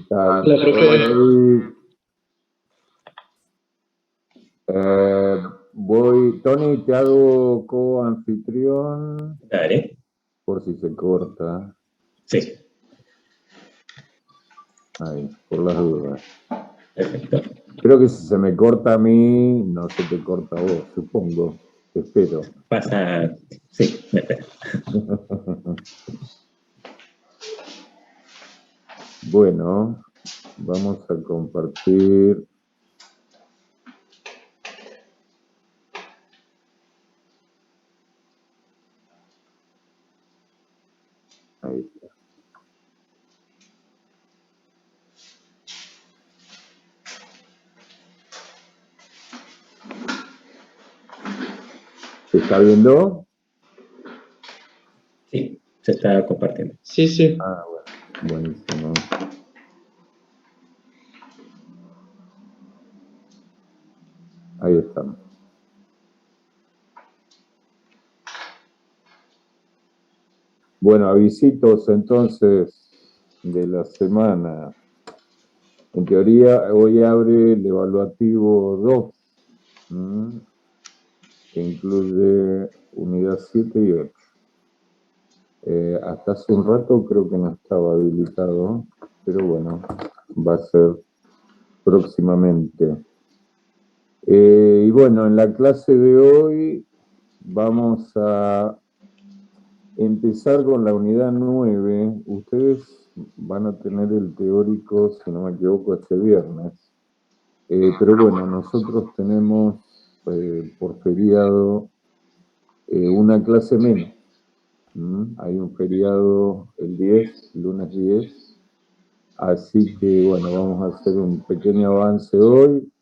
Tal. Hola, profe. Tony, te hago co-anfitrión Dale. por si se corta. Sí. Ahí, por las dudas. Perfecto. Creo que si se me corta a mí, no se te corta a vos, supongo. Espero. Pasa. Sí, me espera. Bueno, vamos a compartir. Ahí está. ¿Se está viendo? Sí, se está compartiendo. Sí. Ah, bueno, buenísimo. Ahí estamos. Bueno, avisitos entonces de la semana. En teoría, hoy abre el evaluativo 2, que incluye unidad 7 y 8. Hasta hace un rato creo que no estaba habilitado, pero bueno, va a ser próximamente. Y bueno, en la clase de hoy vamos a empezar con la unidad 9. Ustedes van a tener el teórico, si no me equivoco, este viernes. Pero bueno, nosotros tenemos por feriado una clase menos. Hay un feriado el 10, lunes 10. Así que bueno, vamos a hacer un pequeño avance hoy.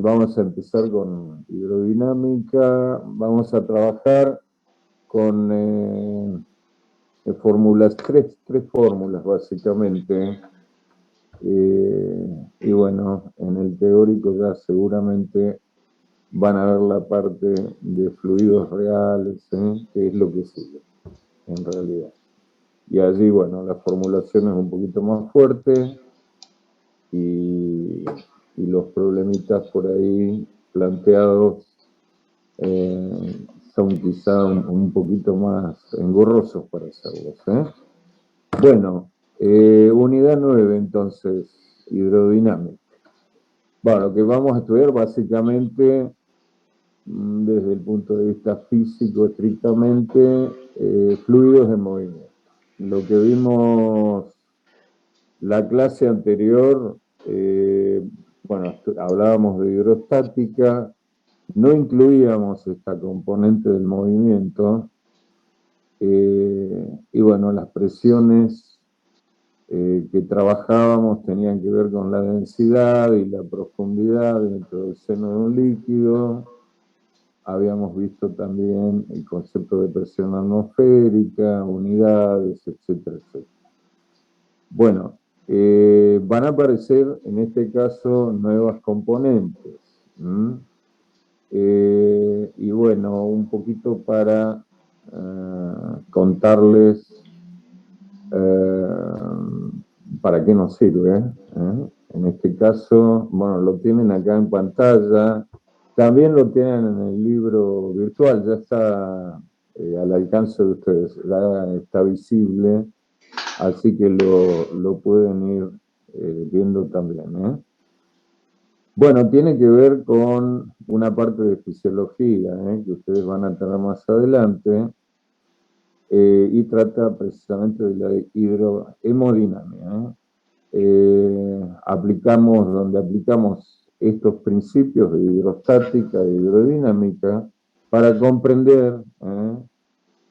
Vamos a empezar con hidrodinámica. Vamos a trabajar con fórmulas, tres fórmulas básicamente. Y bueno, en el teórico ya seguramente van a ver la parte de fluidos reales, que es lo que sigue, en realidad. Y allí, bueno, la formulación es un poquito más fuerte y los problemitas por ahí planteados son quizá un poquito más engorrosos para hacerlos. Bueno, unidad 9 entonces, hidrodinámica. Bueno, lo que vamos a estudiar básicamente desde el punto de vista físico estrictamente, fluidos en movimiento. Lo que vimos la clase anterior, bueno, hablábamos de hidrostática, no incluíamos esta componente del movimiento, y bueno, las presiones que trabajábamos tenían que ver con la densidad y la profundidad dentro del seno de un líquido. Habíamos visto también el concepto de presión atmosférica, unidades, etcétera, etcétera. Bueno, van a aparecer en este caso nuevas componentes. Y bueno, un poquito para contarles para qué nos sirve. En este caso, bueno, lo tienen acá en pantalla. También lo tienen en el libro virtual, ya está al alcance de ustedes, ya está visible, así que lo pueden ir viendo también. Bueno, tiene que ver con una parte de fisiología que ustedes van a tener más adelante, y trata precisamente de la hidrohemodinámica. Donde aplicamos estos principios de hidrostática e hidrodinámica para comprender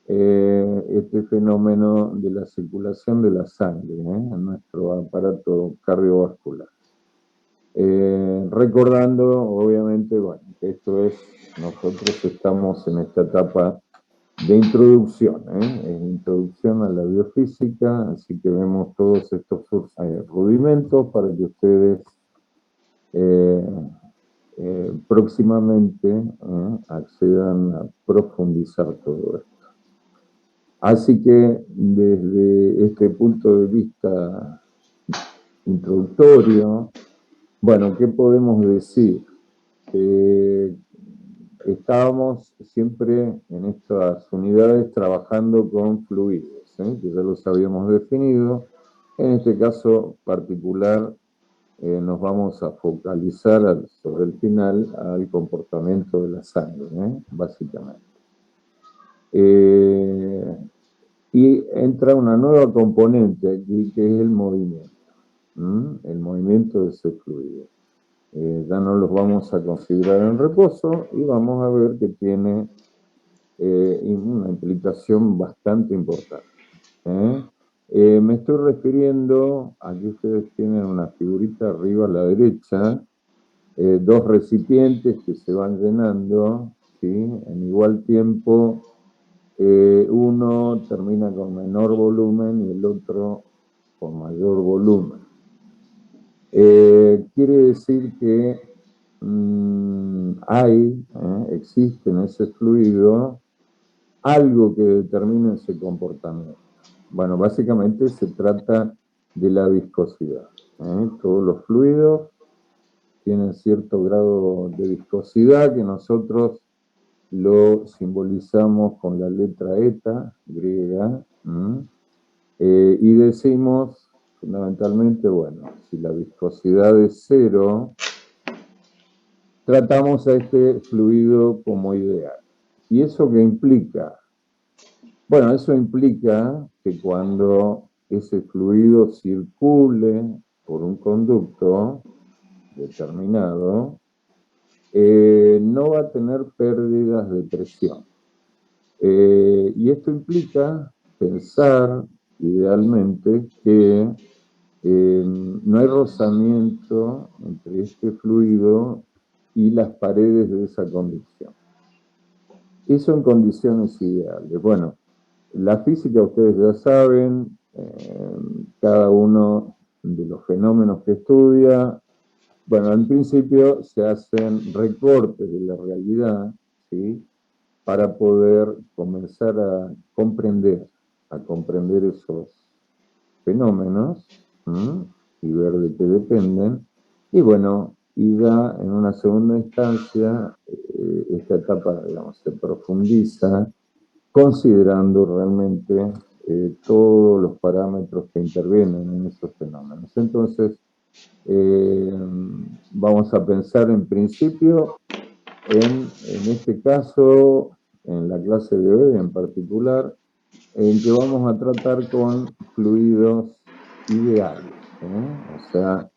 este fenómeno de la circulación de la sangre en nuestro aparato cardiovascular. Recordando, obviamente, bueno, que nosotros estamos en esta etapa de introducción, introducción a la biofísica, así que vemos todos estos rudimentos para que ustedes próximamente accedan a profundizar todo esto. Así que desde este punto de vista introductorio. Bueno, ¿qué podemos decir? Estábamos siempre en estas unidades trabajando con fluidos, que ya los habíamos definido. En este caso particular nos vamos a focalizar sobre el final al comportamiento de la sangre, básicamente. Y entra una nueva componente aquí que es el movimiento, el movimiento de ese fluido. Ya no los vamos a considerar en reposo y vamos a ver que tiene una implicación bastante importante. Me estoy refiriendo, aquí ustedes tienen una figurita arriba a la derecha, dos recipientes que se van llenando, ¿sí? En igual tiempo, uno termina con menor volumen y el otro con mayor volumen. Quiere decir que existe en ese fluido algo que determina ese comportamiento. Bueno, básicamente se trata de la viscosidad. Todos los fluidos tienen cierto grado de viscosidad que nosotros lo simbolizamos con la letra eta, griega, y decimos fundamentalmente, bueno, si la viscosidad es 0, tratamos a este fluido como ideal. ¿Y eso qué implica? Bueno, eso implica que cuando ese fluido circule por un conducto determinado, no va a tener pérdidas de presión. Y esto implica pensar idealmente que no hay rozamiento entre este fluido y las paredes de esa conducción. Eso en condiciones ideales. Bueno, la física ustedes ya saben, cada uno de los fenómenos que estudia, bueno, en principio se hacen recortes de la realidad, ¿sí? Para poder comenzar a comprender esos fenómenos y ver de qué dependen. Y bueno, y ya en una segunda instancia, esta etapa, digamos, se profundiza considerando realmente todos los parámetros que intervienen en esos fenómenos. Entonces, vamos a pensar en principio en este caso, en la clase de hoy en particular, en que vamos a tratar con fluidos ideales. O sea,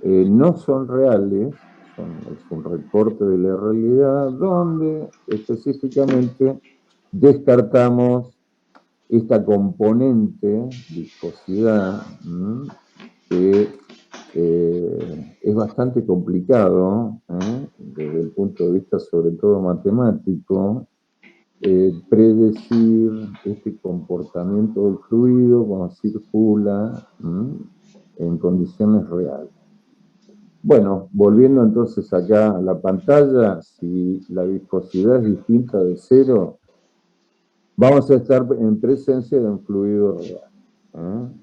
no son reales, es un recorte de la realidad donde específicamente descartamos esta componente, viscosidad, que es bastante complicado, desde el punto de vista sobre todo matemático, predecir este comportamiento del fluido cuando circula en condiciones reales. Bueno, volviendo entonces acá a la pantalla, si la viscosidad es distinta de 0, vamos a estar en presencia de un fluido real.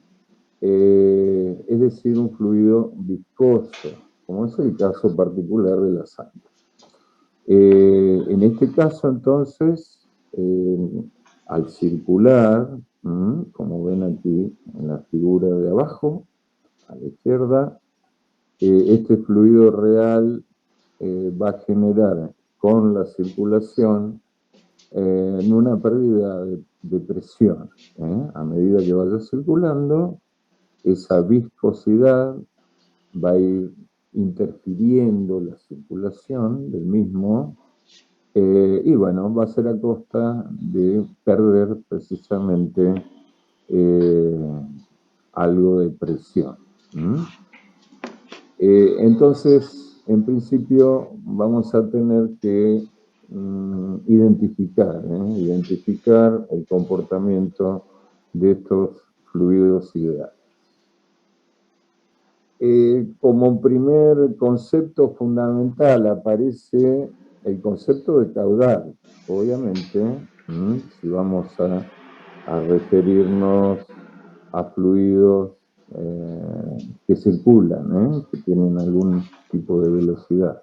Es decir, un fluido viscoso, como es el caso particular de la sangre. En este caso, entonces, al circular, como ven aquí en la figura de abajo, a la izquierda, este fluido real va a generar con la circulación una pérdida de presión. A medida que vaya circulando, esa viscosidad va a ir interfiriendo la circulación del mismo y bueno, va a ser a costa de perder precisamente algo de presión. Entonces, en principio, vamos a tener que identificar el comportamiento de estos fluidos ideales. Como primer concepto fundamental aparece el concepto de caudal. Obviamente, si vamos a referirnos a fluidos que circulan, que tienen algún tipo de velocidad.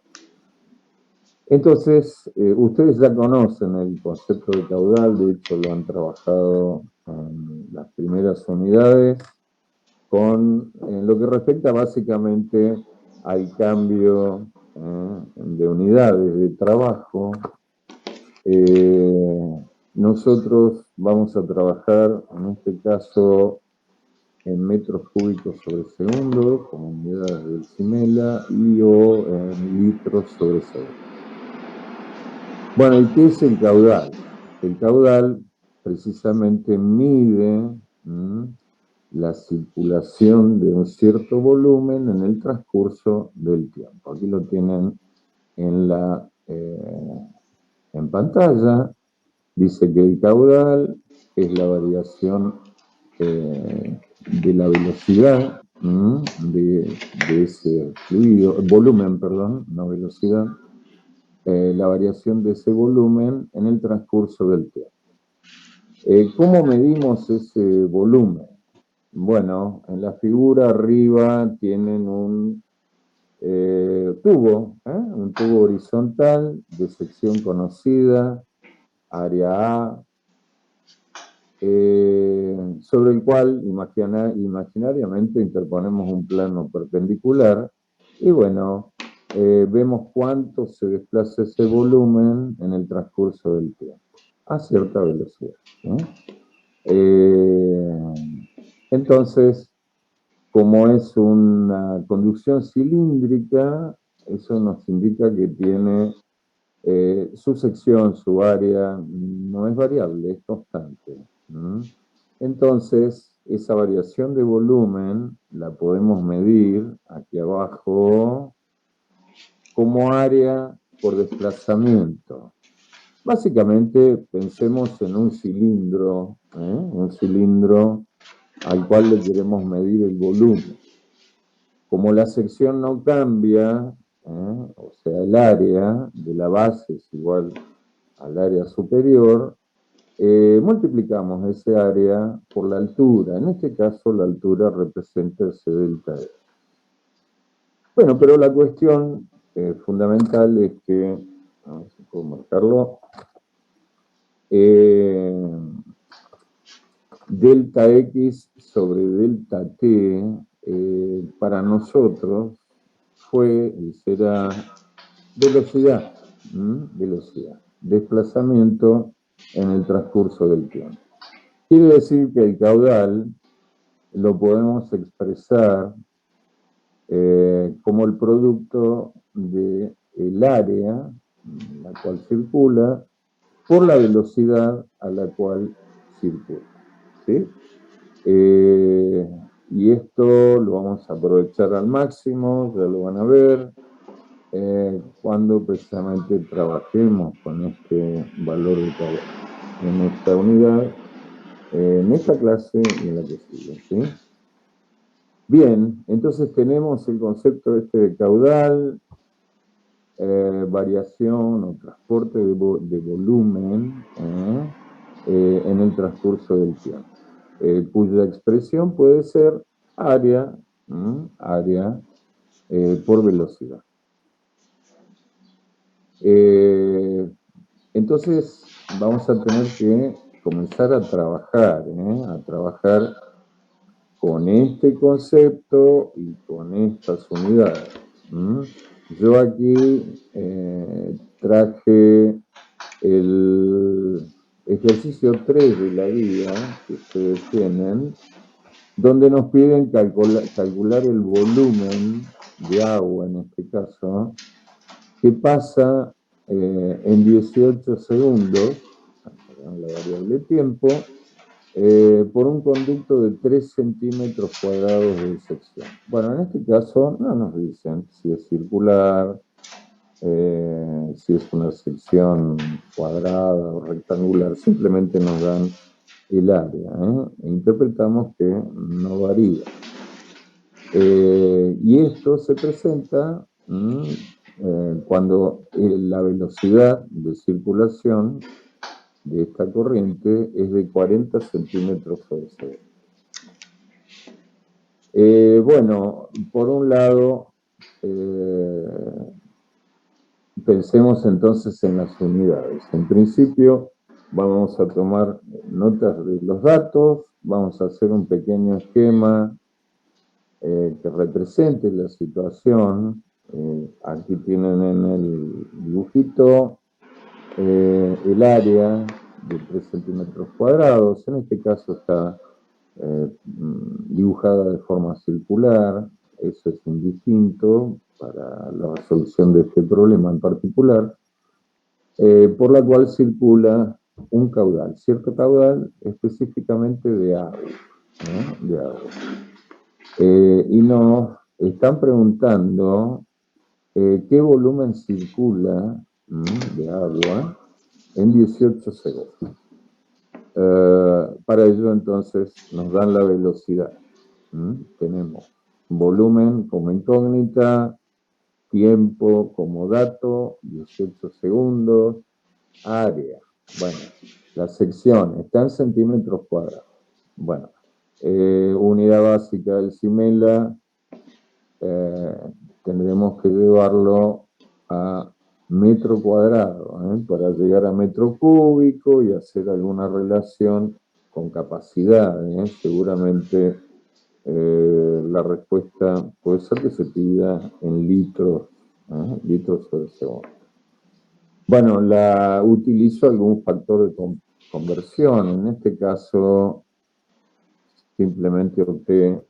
Entonces, ustedes ya conocen el concepto de caudal, de hecho lo han trabajado en las primeras unidades, en lo que respecta básicamente al cambio de unidades de trabajo. Nosotros vamos a trabajar, en este caso, en metros cúbicos sobre segundo, como unidades del Simela, y o en litros sobre segundo. Bueno, ¿y qué es el caudal? El caudal precisamente mide la circulación de un cierto volumen en el transcurso del tiempo. Aquí lo tienen en pantalla. Dice que el caudal es la variación de la velocidad de ese fluido, volumen, perdón, no velocidad, la variación de ese volumen en el transcurso del tiempo. ¿Cómo medimos ese volumen? Bueno, en la figura arriba tienen un tubo horizontal de sección conocida, área A, sobre el cual imaginariamente interponemos un plano perpendicular y bueno, vemos cuánto se desplaza ese volumen en el transcurso del tiempo, a cierta velocidad. Entonces, como es una conducción cilíndrica, eso nos indica que tiene su sección, su área, no es variable, es constante. Entonces, esa variación de volumen la podemos medir aquí abajo como área por desplazamiento. Básicamente, pensemos en un cilindro al cual le queremos medir el volumen. Como la sección no cambia, o sea, el área de la base es igual al área superior, multiplicamos ese área por la altura. En este caso, la altura representa ese delta E. Bueno, pero la cuestión fundamental es que, a ver si puedo marcarlo, delta X sobre delta T, para nosotros fue y será velocidad, desplazamiento en el transcurso del tiempo. Quiere decir que el caudal lo podemos expresar como el producto del área en la cual circula por la velocidad a la cual circula. ¿Sí? Y esto lo vamos a aprovechar al máximo, ya lo van a ver, cuando precisamente trabajemos con este valor de caudal en esta unidad, en esta clase y en la que sigue. ¿Sí? Bien, entonces tenemos el concepto de caudal, variación o transporte de volumen en el transcurso del tiempo, cuya expresión puede ser área por velocidad. Entonces vamos a tener que comenzar a trabajar con este concepto y con estas unidades. Yo aquí traje el ejercicio 3 de la guía que ustedes tienen, donde nos piden calcular el volumen de agua, en este caso, que pasa en 18 segundos, la variable tiempo, por un conducto de 3 centímetros cuadrados de sección. Bueno, en este caso no nos dicen si es circular, si es una sección cuadrada o rectangular, simplemente nos dan el área, e interpretamos que no varía. Y esto se presenta cuando la velocidad de circulación de esta corriente es de 40 centímetros sobre segundo. Bueno, por un lado, pensemos entonces en las unidades. En principio, vamos a tomar notas de los datos, vamos a hacer un pequeño esquema que represente la situación. Aquí tienen en el dibujito el área de 3 centímetros cuadrados. En este caso está dibujada de forma circular. Eso es indistinto para la resolución de este problema en particular, por la cual circula un caudal, cierto caudal específicamente de agua, ¿no? De agua. Y nos están preguntando qué volumen circula de agua en 18 segundos. Para ello entonces nos dan la velocidad. Tenemos volumen como incógnita, tiempo como dato, 18 segundos, área. Bueno, la sección está en centímetros cuadrados. Bueno, unidad básica del CIMELA, tendremos que llevarlo a metro cuadrado, para llegar a metro cúbico y hacer alguna relación con capacidad. Seguramente la respuesta puede ser que se pida en litros, litros sobre segundo. Bueno, utilizo algún factor de conversión. En este caso, simplemente opté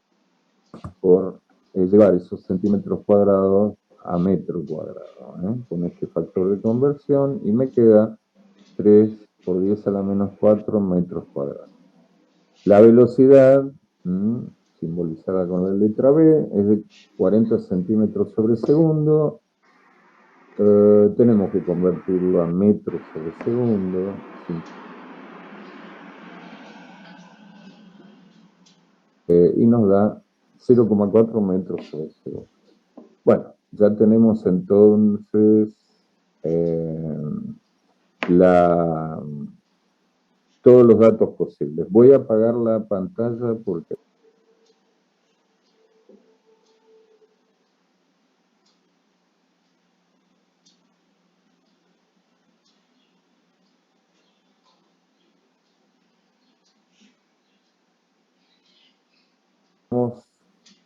por llevar esos centímetros cuadrados a metro cuadrado, con este factor de conversión, y me queda 3 por 10 a la menos 4 metros cuadrados. La velocidad, simbolizada con la letra B, es de 40 centímetros sobre segundo. Tenemos que convertirlo a metros sobre segundo. Y nos da 0,4 metros sobre segundo. Bueno, ya tenemos entonces todos los datos posibles. Voy a apagar la pantalla porque vamos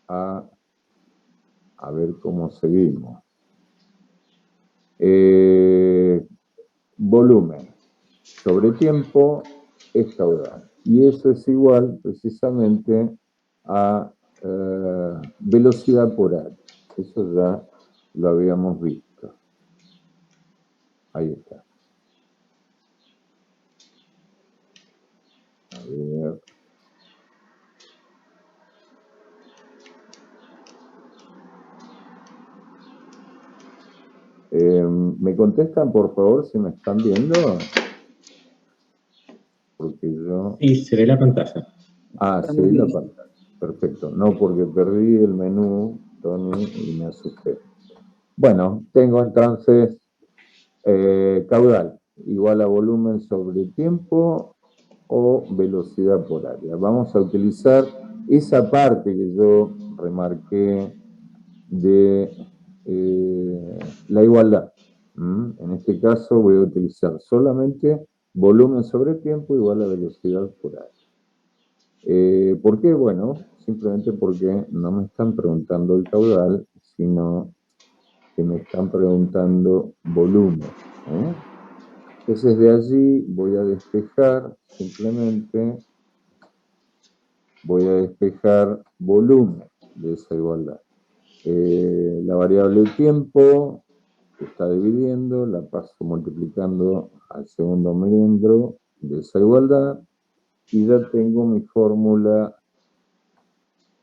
a ver cómo seguimos. Volumen sobre tiempo es caudal. Y eso es igual precisamente a velocidad por área. Eso ya lo habíamos visto. Ahí está. A ver. ¿Me contestan, por favor, si me están viendo? Porque yo... Sí, se ve la pantalla. Se ve la pantalla. Perfecto. No, porque perdí el menú, Tony, y me asusté. Bueno, tengo entonces caudal igual a volumen sobre tiempo o velocidad por área. Vamos a utilizar esa parte que yo remarqué de la igualdad. En este caso voy a utilizar solamente volumen sobre tiempo igual a velocidad por área. ¿Por qué? Bueno, simplemente porque no me están preguntando el caudal, sino que me están preguntando volumen. Entonces de allí voy a despejar, simplemente voy a despejar volumen de esa igualdad. La variable tiempo que está dividiendo, la paso multiplicando al segundo miembro de esa igualdad y ya tengo mi fórmula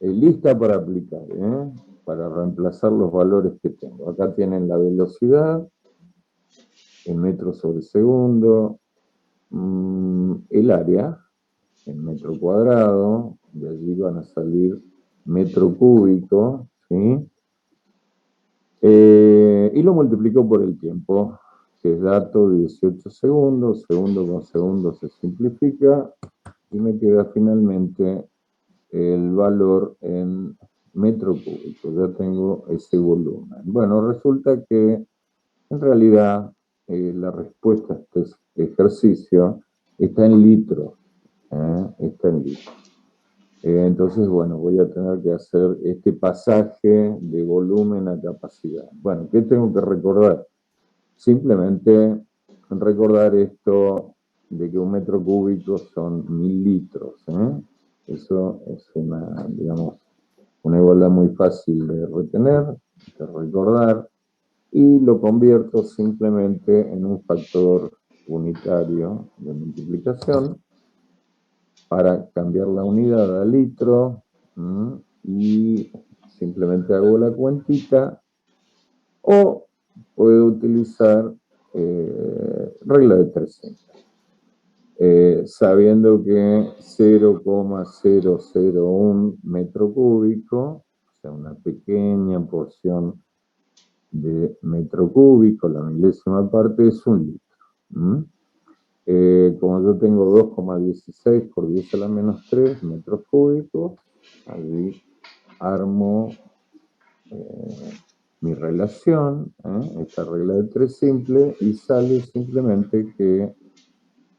lista para aplicar, para reemplazar los valores que tengo. Acá tienen la velocidad en metros sobre segundo, el área en metro cuadrado, de allí van a salir metro cúbico, ¿sí? Y lo multiplico por el tiempo, que es dato 18 segundos, segundo con segundo se simplifica, y me queda finalmente el valor en metro cúbico, ya tengo ese volumen. Bueno, resulta que en realidad la respuesta a este ejercicio está en litros, está en litros. Entonces, bueno, voy a tener que hacer este pasaje de volumen a capacidad. Bueno, ¿qué tengo que recordar? Simplemente recordar esto de que un metro cúbico son 1000 litros. Eso es una, digamos, una igualdad muy fácil de retener, de recordar, y lo convierto simplemente en un factor unitario de multiplicación para cambiar la unidad a litro, y simplemente hago la cuentita, o puedo utilizar regla de 300. Sabiendo que 0,001 metro cúbico, o sea, una pequeña porción de metro cúbico, la milésima parte, es un litro. Como yo tengo 2,16 por 10 a la menos 3 metros cúbicos, allí armo mi relación, esta regla de 3 simple, y sale simplemente que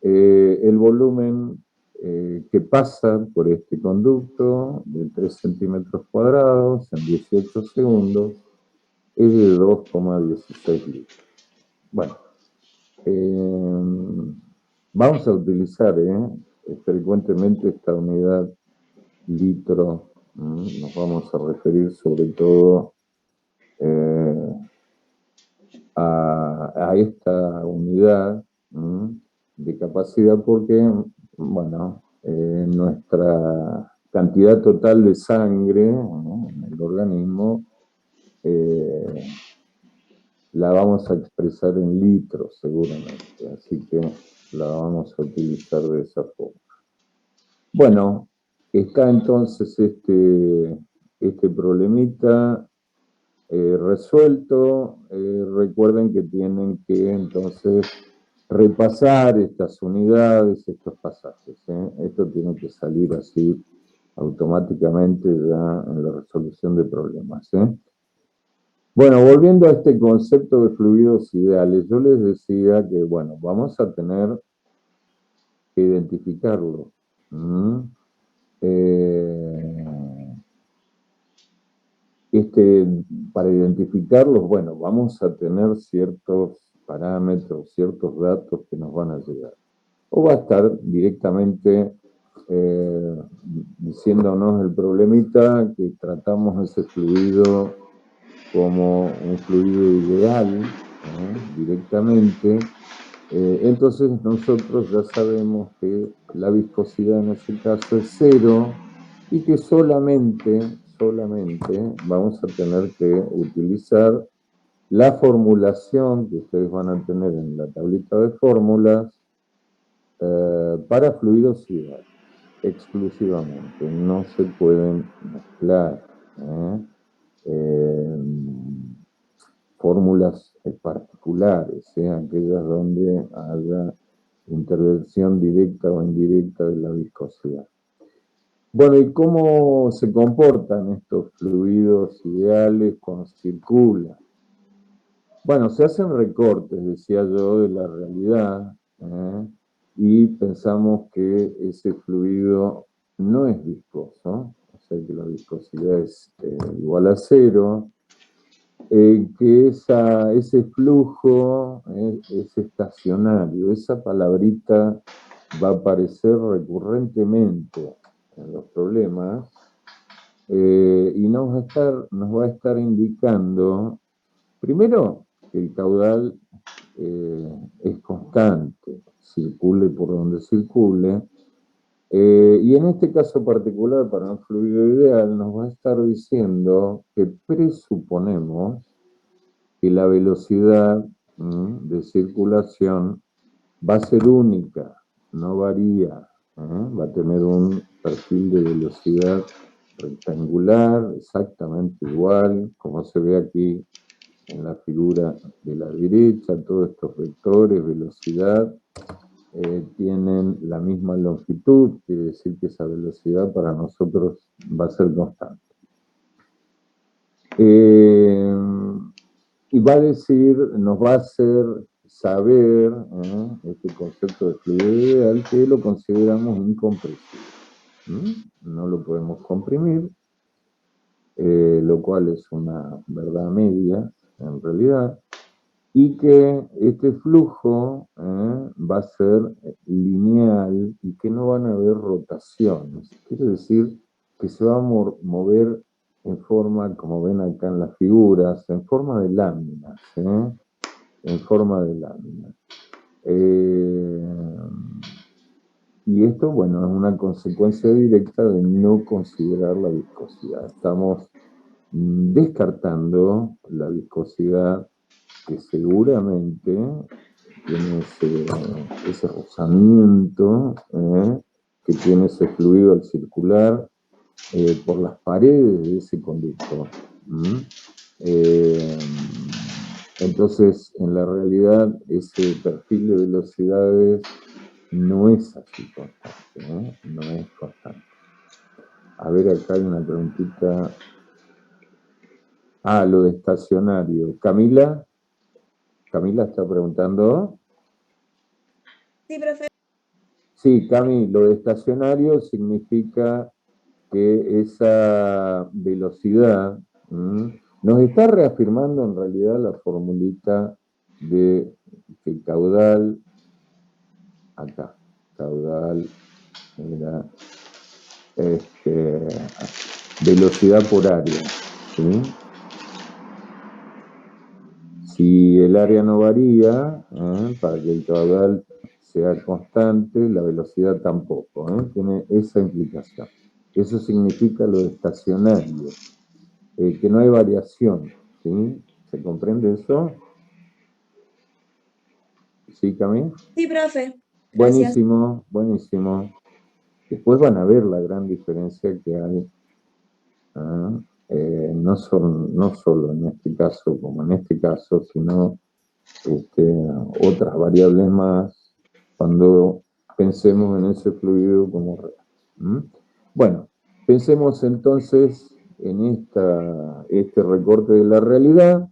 el volumen que pasa por este conducto de 3 centímetros cuadrados en 18 segundos es de 2,16 litros. Bueno, vamos a utilizar frecuentemente esta unidad litro. Nos vamos a referir sobre todo a esta unidad de capacidad porque, bueno, nuestra cantidad total de sangre en el organismo la vamos a expresar en litros seguramente, así que la vamos a utilizar de esa forma. Bueno, está entonces este problemita resuelto. Recuerden que tienen que entonces repasar estas unidades, estos pasajes. Esto tiene que salir así automáticamente ya en la resolución de problemas. Bueno, volviendo a este concepto de fluidos ideales, yo les decía que, bueno, vamos a tener que identificarlo. Para identificarlos, bueno, vamos a tener ciertos parámetros, ciertos datos que nos van a llegar. O va a estar directamente diciéndonos el problemita que tratamos ese fluido como un fluido ideal, directamente. Entonces nosotros ya sabemos que la viscosidad en ese caso es 0 y que solamente vamos a tener que utilizar la formulación que ustedes van a tener en la tablita de fórmulas para fluidos ideales, exclusivamente. No se pueden mezclar fórmulas particulares, aquellas donde haya intervención directa o indirecta de la viscosidad. Bueno, ¿y cómo se comportan estos fluidos ideales cuando circulan? Bueno, se hacen recortes, decía yo, de la realidad, y pensamos que ese fluido no es viscoso, o sea que la viscosidad es igual a 0, que ese flujo es estacionario. Esa palabrita va a aparecer recurrentemente en los problemas y nos va a estar indicando, primero, que el caudal es constante, circule por donde circule, y en este caso particular, para un fluido ideal, nos va a estar diciendo que presuponemos que la velocidad de circulación va a ser única, no varía, va a tener un perfil de velocidad rectangular, exactamente igual, como se ve aquí en la figura de la derecha, todos estos vectores, velocidad, tienen la misma longitud, quiere decir que esa velocidad para nosotros va a ser constante. Y va a decir, nos va a hacer saber este concepto de fluidez ideal que lo consideramos incompresible. No lo podemos comprimir, lo cual es una verdad media en realidad, y que este flujo va a ser lineal y que no van a haber rotaciones. Quiere decir que se va a mover en forma, como ven acá en las figuras, en forma de láminas, en forma de láminas. Y esto, bueno, es una consecuencia directa de no considerar la viscosidad. Estamos descartando la viscosidad que seguramente tiene ese rozamiento que tiene ese fluido al circular por las paredes de ese conducto. Entonces, en la realidad, ese perfil de velocidades no es así constante, no es constante. A ver, acá hay una preguntita. Ah, lo de estacionario. Camila está preguntando. Sí, profe. Sí, Cami, lo de estacionario significa que esa velocidad nos está reafirmando en realidad la formulita de que el caudal, acá, caudal era velocidad por área, ¿sí? Si el área no varía, para que el caudal sea constante, la velocidad tampoco, tiene esa implicación. Eso significa lo de estacionario, que no hay variación, ¿sí? ¿Se comprende eso? ¿Sí, Camille? Sí, profe. Gracias. Buenísimo, buenísimo. Después van a ver la gran diferencia que hay, no solo en este caso como en este caso, sino otras variables más cuando pensemos en ese fluido como real. Bueno, pensemos entonces en este recorte de la realidad,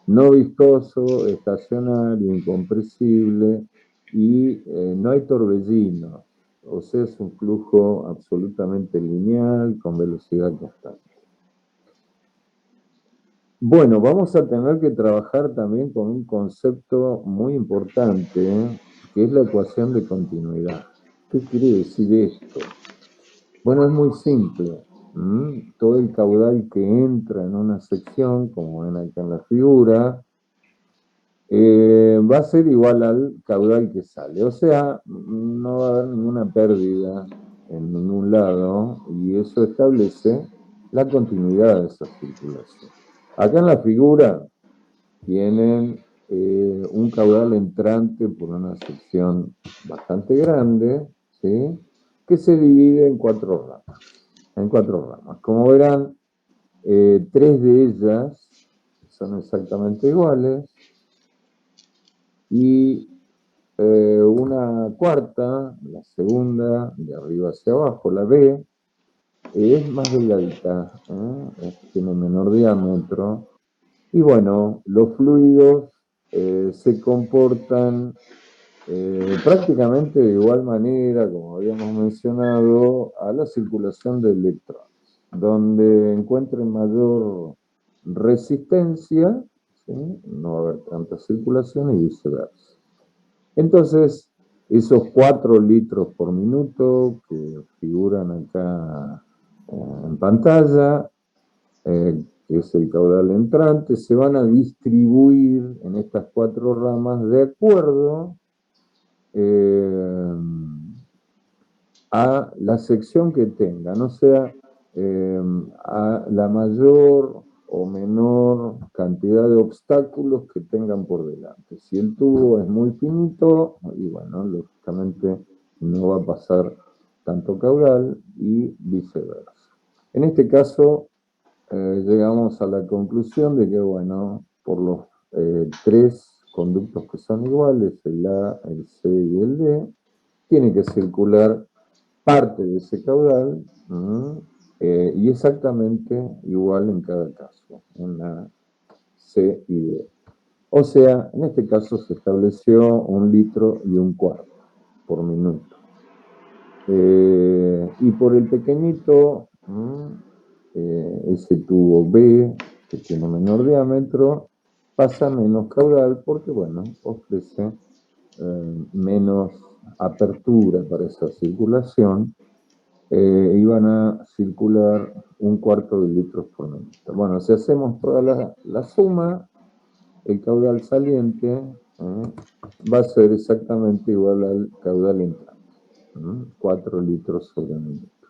no viscoso, estacionario, incompresible, y no hay torbellino, o sea, es un flujo absolutamente lineal con velocidad constante. Bueno, vamos a tener que trabajar también con un concepto muy importante, que es la ecuación de continuidad. ¿Qué quiere decir esto? Bueno, es muy simple. Todo el caudal que entra en una sección, como ven acá en la figura, va a ser igual al caudal que sale. O sea, no va a haber ninguna pérdida en ningún lado, y eso establece la continuidad de esa circulación. Acá en la figura tienen un caudal entrante por una sección bastante grande, ¿sí? Que se divide en cuatro ramas. Como verán, tres de ellas son exactamente iguales y una cuarta, la segunda, de arriba hacia abajo, la B, es más delgadita, tiene menor diámetro. Y bueno, los fluidos se comportan prácticamente de igual manera, como habíamos mencionado, a la circulación de electrones. Donde encuentren mayor resistencia, ¿sí? No va a haber tanta circulación y viceversa. Entonces, esos 4 litros por minuto que figuran acá en pantalla, que es el caudal entrante, se van a distribuir en estas 4 ramas de acuerdo a la sección que tengan, o sea, a la mayor o menor cantidad de obstáculos que tengan por delante. Si el tubo es muy finito, y bueno, lógicamente no va a pasar tanto caudal y viceversa. En este caso, llegamos a la conclusión de que, bueno, por los 3 conductos que son iguales, el A, el C y el D, tiene que circular parte de ese caudal y exactamente igual en cada caso, en la C y D. O sea, en este caso se estableció 1,25 litros por minuto. Y por el pequeñito, ese tubo B, que tiene menor diámetro, pasa menos caudal porque, bueno, ofrece menos apertura para esa circulación y van a circular 1/4 de litros por minuto. Bueno, si hacemos toda la suma, el caudal saliente va a ser exactamente igual al caudal entrante, 4 litros sobre minuto.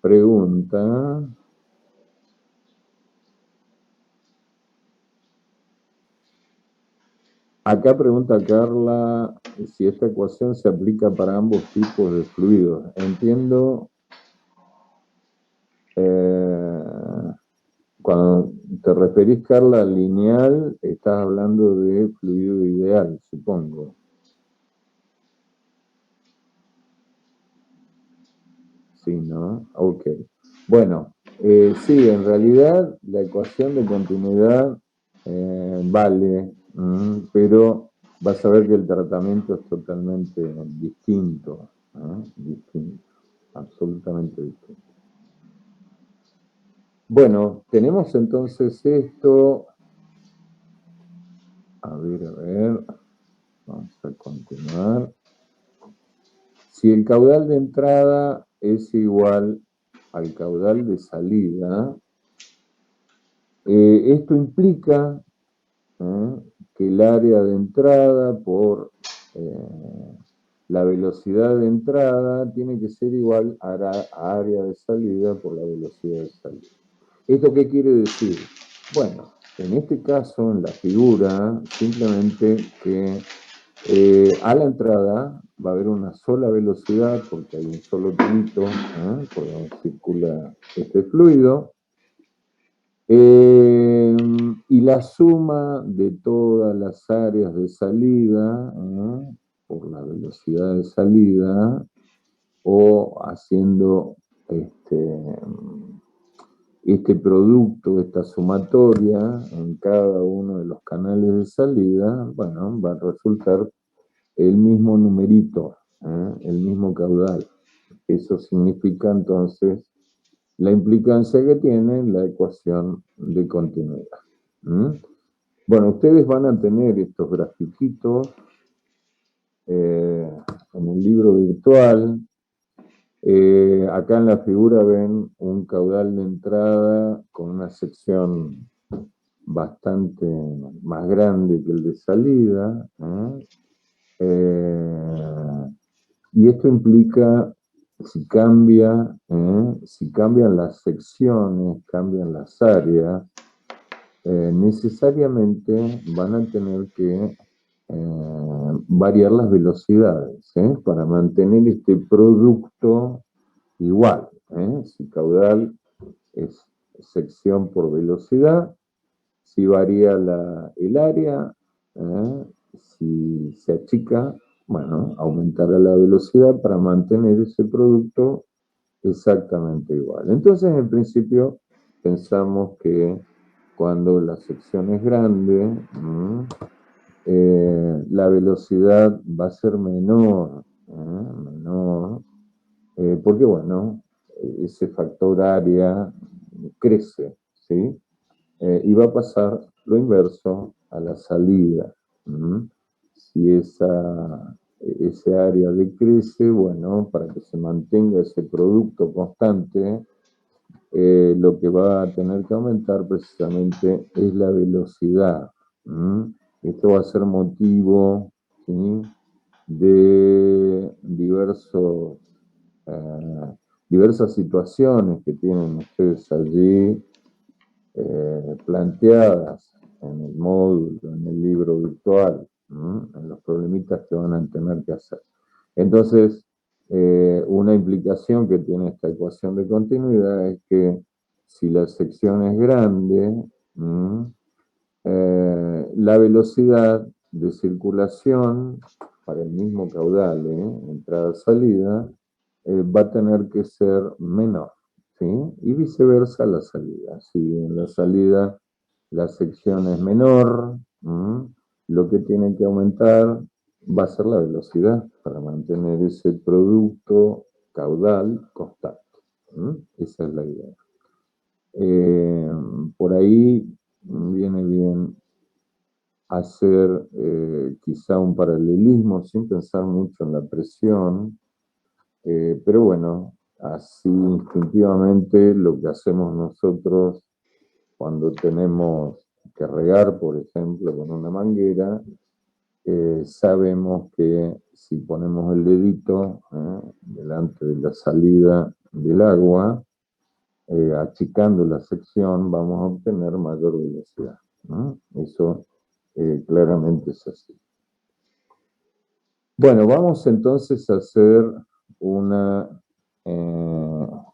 Pregunta. Acá pregunta Carla si esta ecuación se aplica para ambos tipos de fluidos. Entiendo, cuando te referís, Carla, al lineal, estás hablando de fluido ideal, supongo. Sí, ¿no? Ok. Bueno, sí, en realidad la ecuación de continuidad vale, pero vas a ver que el tratamiento es totalmente distinto, distinto, absolutamente distinto. Bueno, tenemos entonces esto. A ver, vamos a continuar. Si el caudal de entrada es igual al caudal de salida, esto implica que el área de entrada por la velocidad de entrada tiene que ser igual a área de salida por la velocidad de salida. ¿Esto qué quiere decir? Bueno, en este caso, en la figura, simplemente que a la entrada va a haber una sola velocidad porque hay un solo tubito por donde circula este fluido. Y la suma de todas las áreas de salida por la velocidad de salida o haciendo este producto, esta sumatoria en cada uno de los canales de salida, bueno, va a resultar el mismo numerito, el mismo caudal. Eso significa entonces la implicancia que tiene la ecuación de continuidad. Bueno, ustedes van a tener estos grafiquitos en el libro virtual. Acá en la figura ven un caudal de entrada con una sección bastante más grande que el de salida. Y esto implica, si cambian las secciones, cambian las áreas, necesariamente van a tener que variar las velocidades para mantener este producto igual. Si caudal es sección por velocidad, si varía el área, si se achica, bueno, aumentará la velocidad para mantener ese producto exactamente igual. Entonces, en principio, pensamos que cuando la sección es grande, la velocidad va a ser menor, porque, bueno, ese factor área crece, ¿sí? Y va a pasar lo inverso a la salida. Si ese área decrece, bueno, para que se mantenga ese producto constante, lo que va a tener que aumentar precisamente es la velocidad. Esto va a ser motivo, ¿sí?, de diversas situaciones que tienen ustedes allí planteadas en el módulo, en el libro virtual, en los problemitas que van a tener que hacer. Entonces, una implicación que tiene esta ecuación de continuidad es que si la sección es grande, la velocidad de circulación para el mismo caudal, entrada-salida, va a tener que ser menor, ¿sí? Y viceversa la salida. Si en la salida la sección es menor, lo que tiene que aumentar va a ser la velocidad para mantener ese producto caudal constante. Esa es la idea. Por ahí viene bien hacer quizá un paralelismo sin pensar mucho en la presión, pero bueno, así instintivamente lo que hacemos nosotros cuando tenemos que regar, por ejemplo, con una manguera, sabemos que si ponemos el dedito delante de la salida del agua, achicando la sección, vamos a obtener mayor velocidad, ¿no? Eso claramente es así. Bueno, vamos entonces a hacer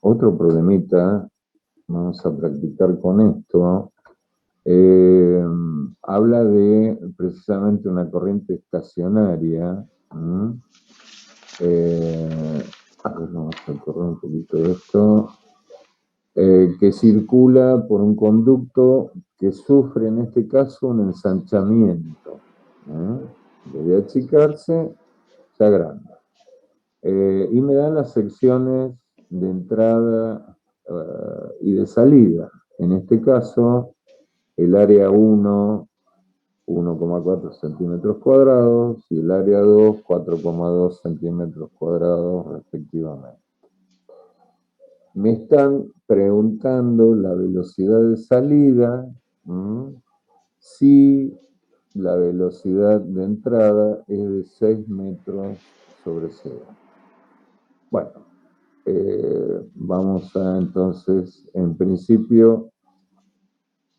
otro problemita. Vamos a practicar con esto. Habla de precisamente una corriente estacionaria. A ver, vamos a correr un poquito de esto. Que circula por un conducto que sufre en este caso un ensanchamiento. Debe achicarse, se agranda. Y me dan las secciones de entrada y de salida. En este caso, el área 1, 1,4 centímetros cuadrados, y el área 2, 4,2 centímetros cuadrados respectivamente. Me están preguntando la velocidad de salida, si la velocidad de entrada es de 6 metros sobre cero. Bueno, vamos a entonces, en principio,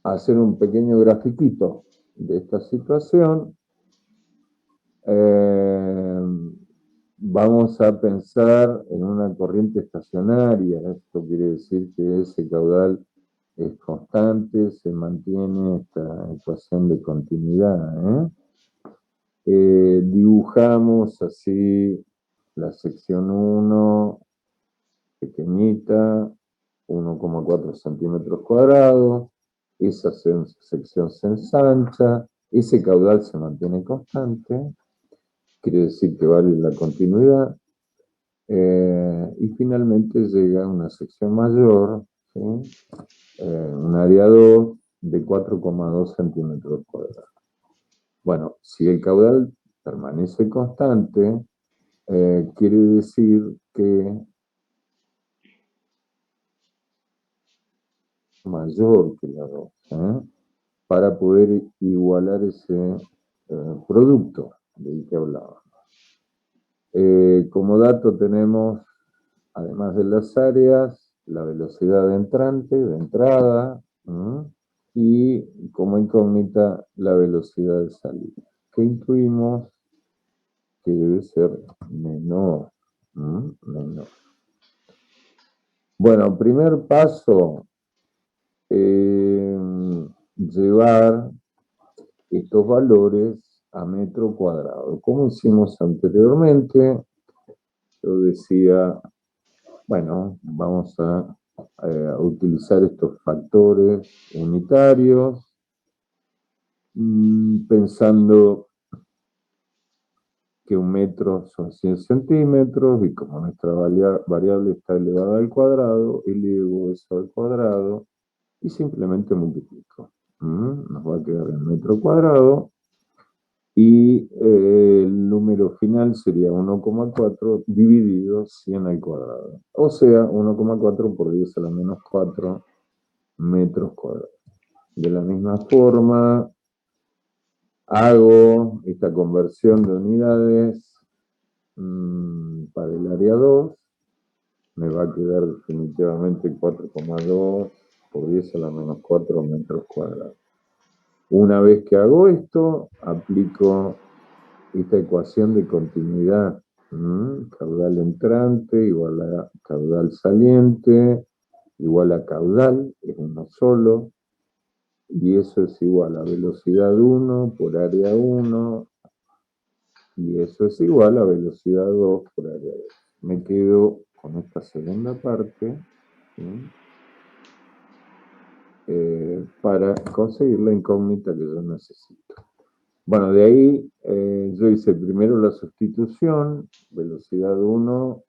hacer un pequeño grafiquito de esta situación. Vamos a pensar en una corriente estacionaria. Esto quiere decir que ese caudal es constante, se mantiene esta ecuación de continuidad. Dibujamos así la sección 1, pequeñita, 1,4 centímetros cuadrados, esa sección se ensancha, ese caudal se mantiene constante, quiere decir que vale la continuidad, y finalmente llega a una sección mayor, ¿sí? Un área 2 de 4,2 centímetros cuadrados. Bueno, si el caudal permanece constante, quiere decir que mayor que la 2, para poder igualar ese producto del que hablábamos. Como dato tenemos, además de las áreas, la velocidad de entrada, y como incógnita la velocidad de salida, que intuimos que debe ser menor. Menor. Bueno, primer paso, llevar estos valores a metro cuadrado. Como hicimos anteriormente, yo decía, bueno, vamos a utilizar estos factores unitarios, pensando que un metro son 100 centímetros, y como nuestra variable está elevada al cuadrado, elevo eso al cuadrado y simplemente multiplico. Nos va a quedar en metro cuadrado, y el número final sería 1,4 dividido 100 al cuadrado. O sea, 1,4 por 10 a la menos 4 metros cuadrados. De la misma forma, hago esta conversión de unidades para el área 2. Me va a quedar definitivamente 4,2 por 10 a la menos 4 metros cuadrados. Una vez que hago esto, aplico esta ecuación de continuidad. Caudal entrante igual a caudal saliente, igual a caudal, es uno solo, y eso es igual a velocidad 1 por área 1 y eso es igual a velocidad 2 por área 2. Me quedo con esta segunda parte, ¿sí? Para conseguir la incógnita que yo necesito. Bueno, de ahí yo hice primero la sustitución, velocidad 1,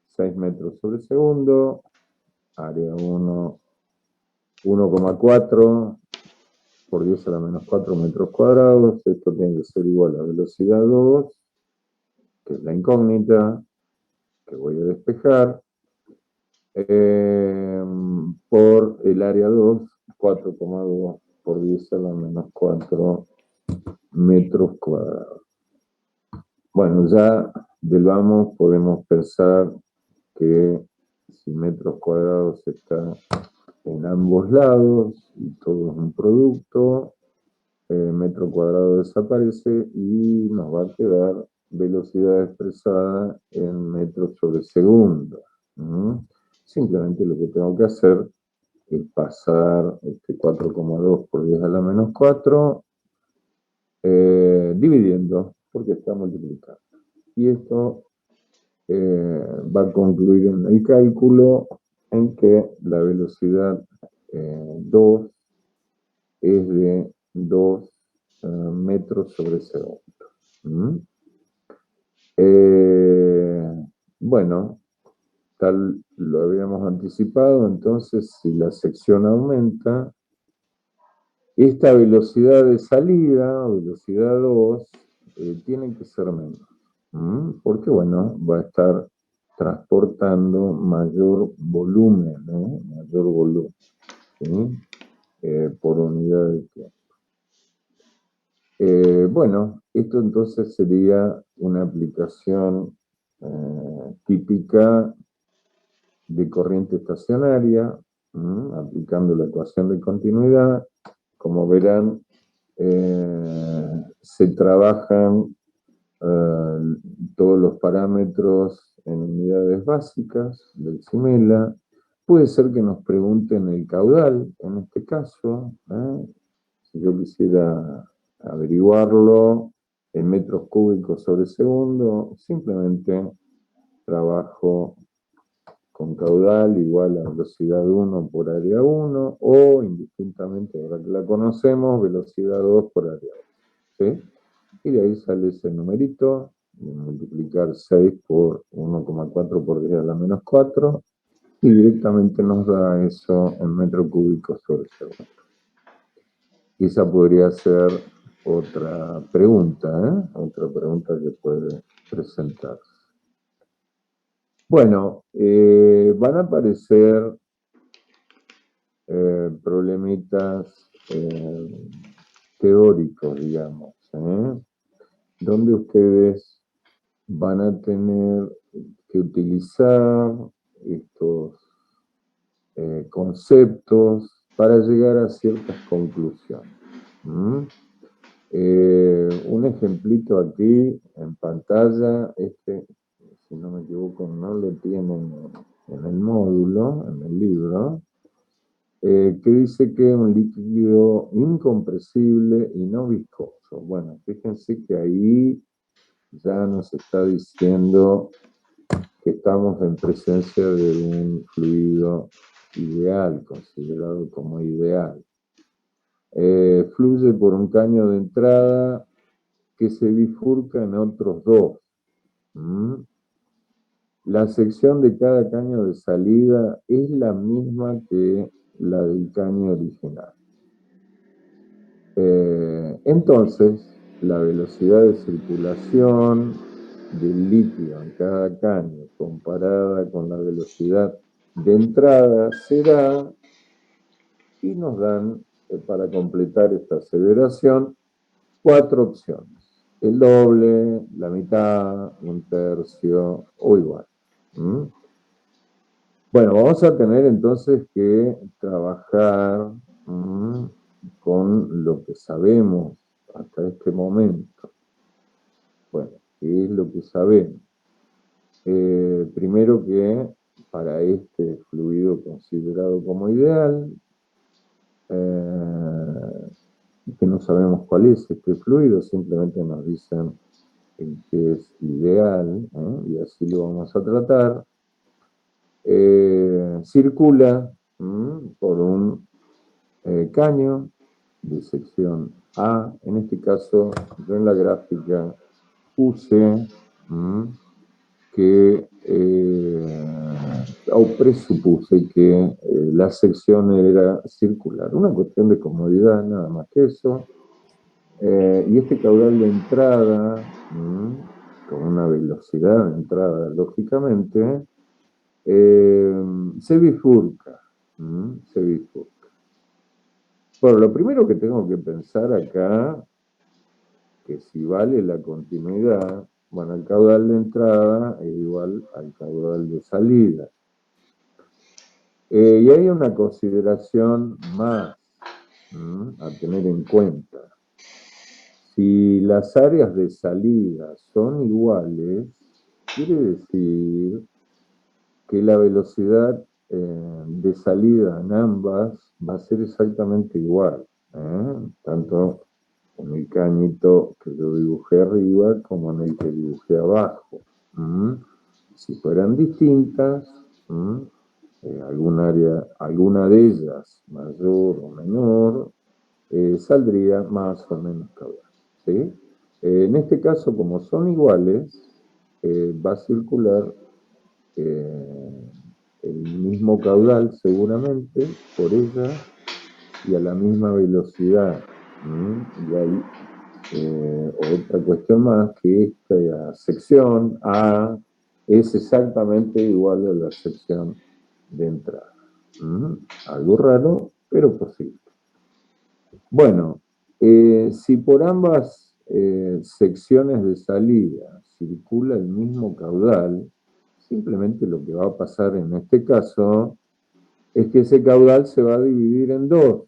6 metros sobre segundo, área 1, 1,4 por 10 a la menos 4 metros cuadrados. Esto tiene que ser igual a velocidad 2, que es la incógnita, que voy a despejar, por el área 2, 4,2 por 10 a la menos 4 metros cuadrados. Bueno, ya del vamos podemos pensar que si metros cuadrados está en ambos lados y todo es un producto, metro cuadrado desaparece y nos va a quedar velocidad expresada en metros sobre segundo. Simplemente lo que tengo que hacer es pasar este 4,2 por 10 a la menos 4 dividiendo, porque está multiplicando. Y esto va a concluir en el cálculo en que la velocidad 2 es de 2 metros sobre segundo. Bueno, tal lo habíamos anticipado, entonces si la sección aumenta, esta velocidad de salida, velocidad 2, tiene que ser menor. Porque, bueno, va a estar transportando mayor volumen, mayor volumen, ¿sí? Por unidad de tiempo. Bueno, esto entonces sería una aplicación típica de corriente estacionaria, aplicando la ecuación de continuidad. Como verán, se trabajan todos los parámetros en unidades básicas del CIMELA. Puede ser que nos pregunten el caudal, en este caso, si yo quisiera averiguarlo en metros cúbicos sobre segundo, simplemente trabajo con caudal igual a velocidad 1 por área 1, o indistintamente, ahora que la conocemos, velocidad 2 por área 2, ¿sí? Y de ahí sale ese numerito, de multiplicar 6 por 1,4 por 10 a la menos 4, y directamente nos da eso en metro cúbico sobre segundo. Y esa podría ser otra pregunta que puede presentarse. Bueno, van a aparecer problemitas teóricos, digamos, donde ustedes van a tener que utilizar estos conceptos para llegar a ciertas conclusiones. Un ejemplito aquí en pantalla, si no me equivoco, no lo tienen en el módulo, en el libro, que dice que es un líquido incompresible y no viscoso. Bueno, fíjense que ahí ya nos está diciendo que estamos en presencia de un fluido ideal, considerado como ideal. Fluye por un caño de entrada que se bifurca en otros dos. La sección de cada caño de salida es la misma que la del caño original. Entonces, la velocidad de circulación del líquido en cada caño comparada con la velocidad de entrada será, y nos dan, para completar esta aseveración, 4 opciones: el doble, la mitad, un tercio o igual. Bueno, vamos a tener entonces que trabajar con lo que sabemos hasta este momento. Bueno, ¿qué es lo que sabemos? Primero que para este fluido considerado como ideal, que no sabemos cuál es este fluido, simplemente nos dicen el que es ideal, y así lo vamos a tratar, circula por un caño de sección A. En este caso, yo en la gráfica puse que, o presupuse que la sección era circular. Una cuestión de comodidad, nada más que eso. Y este caudal de entrada, con una velocidad de entrada, lógicamente, se bifurca. Se bifurca. Bueno, lo primero que tengo que pensar acá, que si vale la continuidad, bueno, el caudal de entrada es igual al caudal de salida. Y hay una consideración más a tener en cuenta. Si las áreas de salida son iguales, quiere decir que la velocidad de salida en ambas va a ser exactamente igual, tanto en el cañito que yo dibujé arriba como en el que dibujé abajo. Si fueran distintas, alguna de ellas mayor o menor, saldría más o menos caudal. ¿Sí? En este caso, como son iguales, va a circular el mismo caudal seguramente por ella y a la misma velocidad. Y hay otra cuestión más, que esta sección A es exactamente igual a la sección de entrada. Algo raro, pero posible. Bueno, si por ambas secciones de salida circula el mismo caudal, simplemente lo que va a pasar en este caso es que ese caudal se va a dividir en dos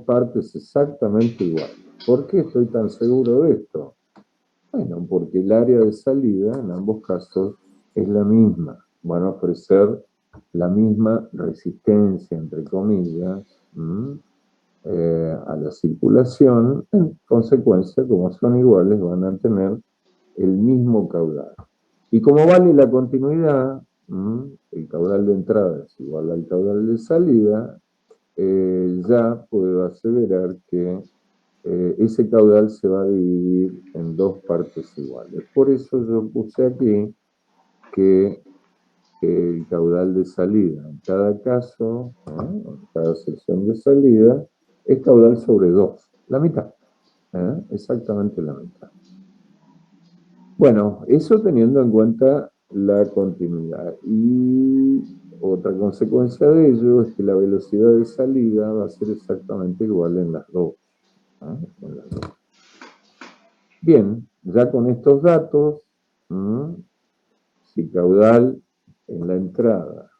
partes exactamente iguales. ¿Por qué estoy tan seguro de esto? Bueno, porque el área de salida en ambos casos es la misma. Van a ofrecer la misma resistencia, entre comillas, a la circulación. En consecuencia, como son iguales, van a tener el mismo caudal. Y como vale la continuidad, el caudal de entrada es igual al caudal de salida, ya puedo aseverar que ese caudal se va a dividir en dos partes iguales. Por eso yo puse aquí que el caudal de salida en cada caso, en cada sección de salida, es caudal sobre 2, la mitad, exactamente la mitad. Bueno, eso teniendo en cuenta la continuidad. Y otra consecuencia de ello es que la velocidad de salida va a ser exactamente igual en las dos. Bien, ya con estos datos, si caudal en la entrada,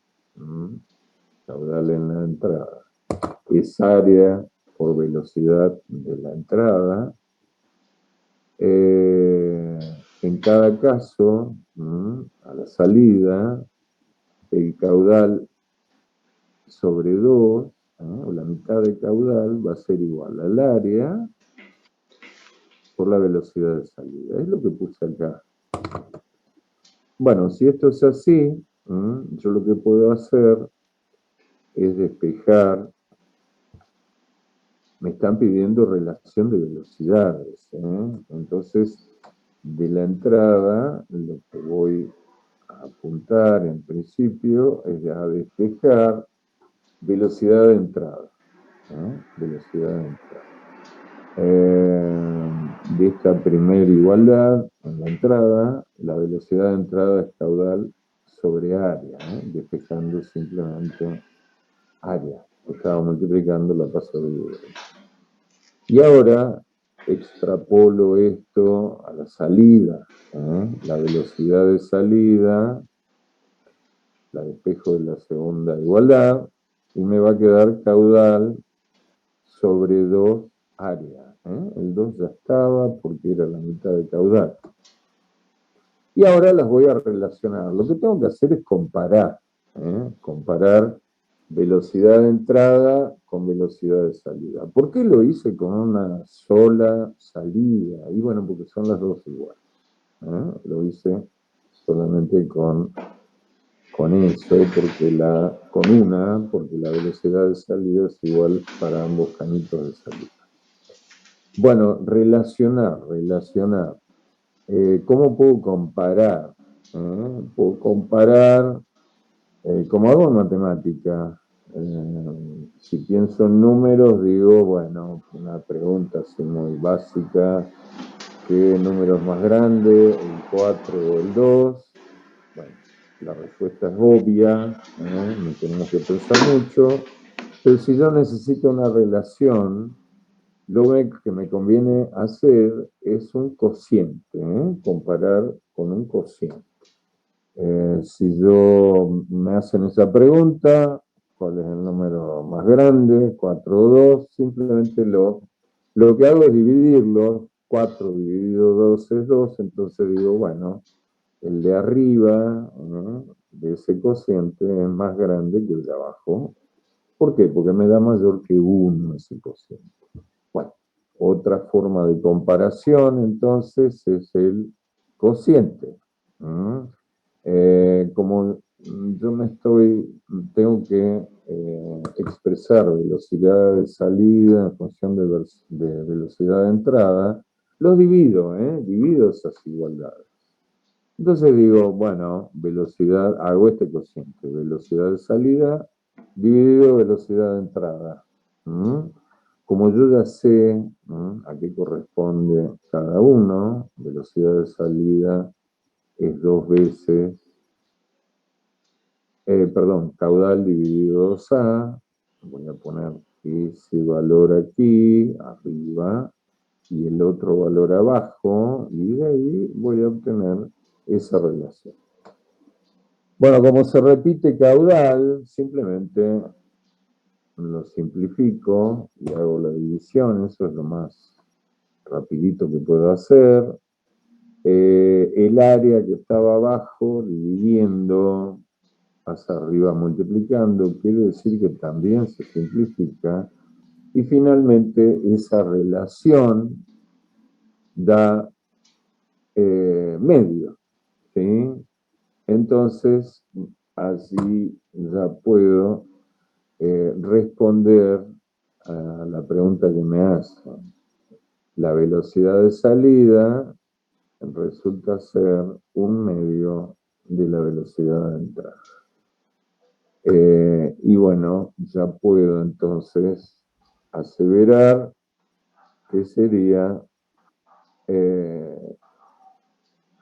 es área por velocidad de la entrada, en cada caso, a la salida, el caudal sobre 2, o la mitad de caudal, va a ser igual al área por la velocidad de salida. Es lo que puse acá. Bueno, si esto es así, yo lo que puedo hacer es despejar. Me están pidiendo relación de velocidades. Entonces, de la entrada, lo que voy a apuntar en principio es a despejar velocidad de entrada. Velocidad de entrada. De esta primera igualdad, en la entrada, la velocidad de entrada es caudal sobre área, despejando simplemente área. Estaba multiplicando, la paso de derecha. Y ahora extrapolo esto a la salida. La velocidad de salida, la despejo de la segunda igualdad, y me va a quedar caudal sobre 2 áreas. El 2 ya estaba porque era la mitad de caudal. Y ahora las voy a relacionar. Lo que tengo que hacer es comparar. Comparar velocidad de entrada con velocidad de salida. ¿Por qué lo hice con una sola salida? Y bueno, porque son las dos iguales. Lo hice solamente con eso, porque la velocidad de salida es igual para ambos canitos de salida. Bueno, relacionar. ¿Cómo puedo comparar? Puedo comparar, como hago en matemática. Si pienso en números, digo, bueno, una pregunta así muy básica, ¿qué número es más grande, el 4 o el 2? Bueno, la respuesta es obvia, no tenemos que pensar mucho, pero si yo necesito una relación, lo que me conviene hacer es un cociente, comparar con un cociente. Si me hacen esa pregunta, ¿cuál es el número más grande? 4 o 2, simplemente lo que hago es dividirlo. 4 dividido 2 es 2, entonces digo, bueno, el de arriba, de ese cociente es más grande que el de abajo. ¿Por qué? Porque me da mayor que 1 ese cociente. Bueno, otra forma de comparación entonces es el cociente. Como yo tengo que expresar velocidad de salida en función de velocidad de entrada, los divido esas igualdades. Entonces digo, bueno, hago este cociente, velocidad de salida dividido velocidad de entrada. Como yo ya sé a qué corresponde cada uno, velocidad de salida es 2 veces, caudal dividido 2A, voy a poner ese valor aquí, arriba, y el otro valor abajo, y de ahí voy a obtener esa relación. Bueno, como se repite caudal, simplemente lo simplifico y hago la división, eso es lo más rapidito que puedo hacer. El área que estaba abajo, dividiendo, pasa arriba multiplicando, quiere decir que también se simplifica. Y finalmente esa relación da medio, ¿sí? Entonces, así ya puedo responder a la pregunta que me hacen. La velocidad de salida resulta ser un medio de la velocidad de entrada. Y bueno, ya puedo entonces aseverar que sería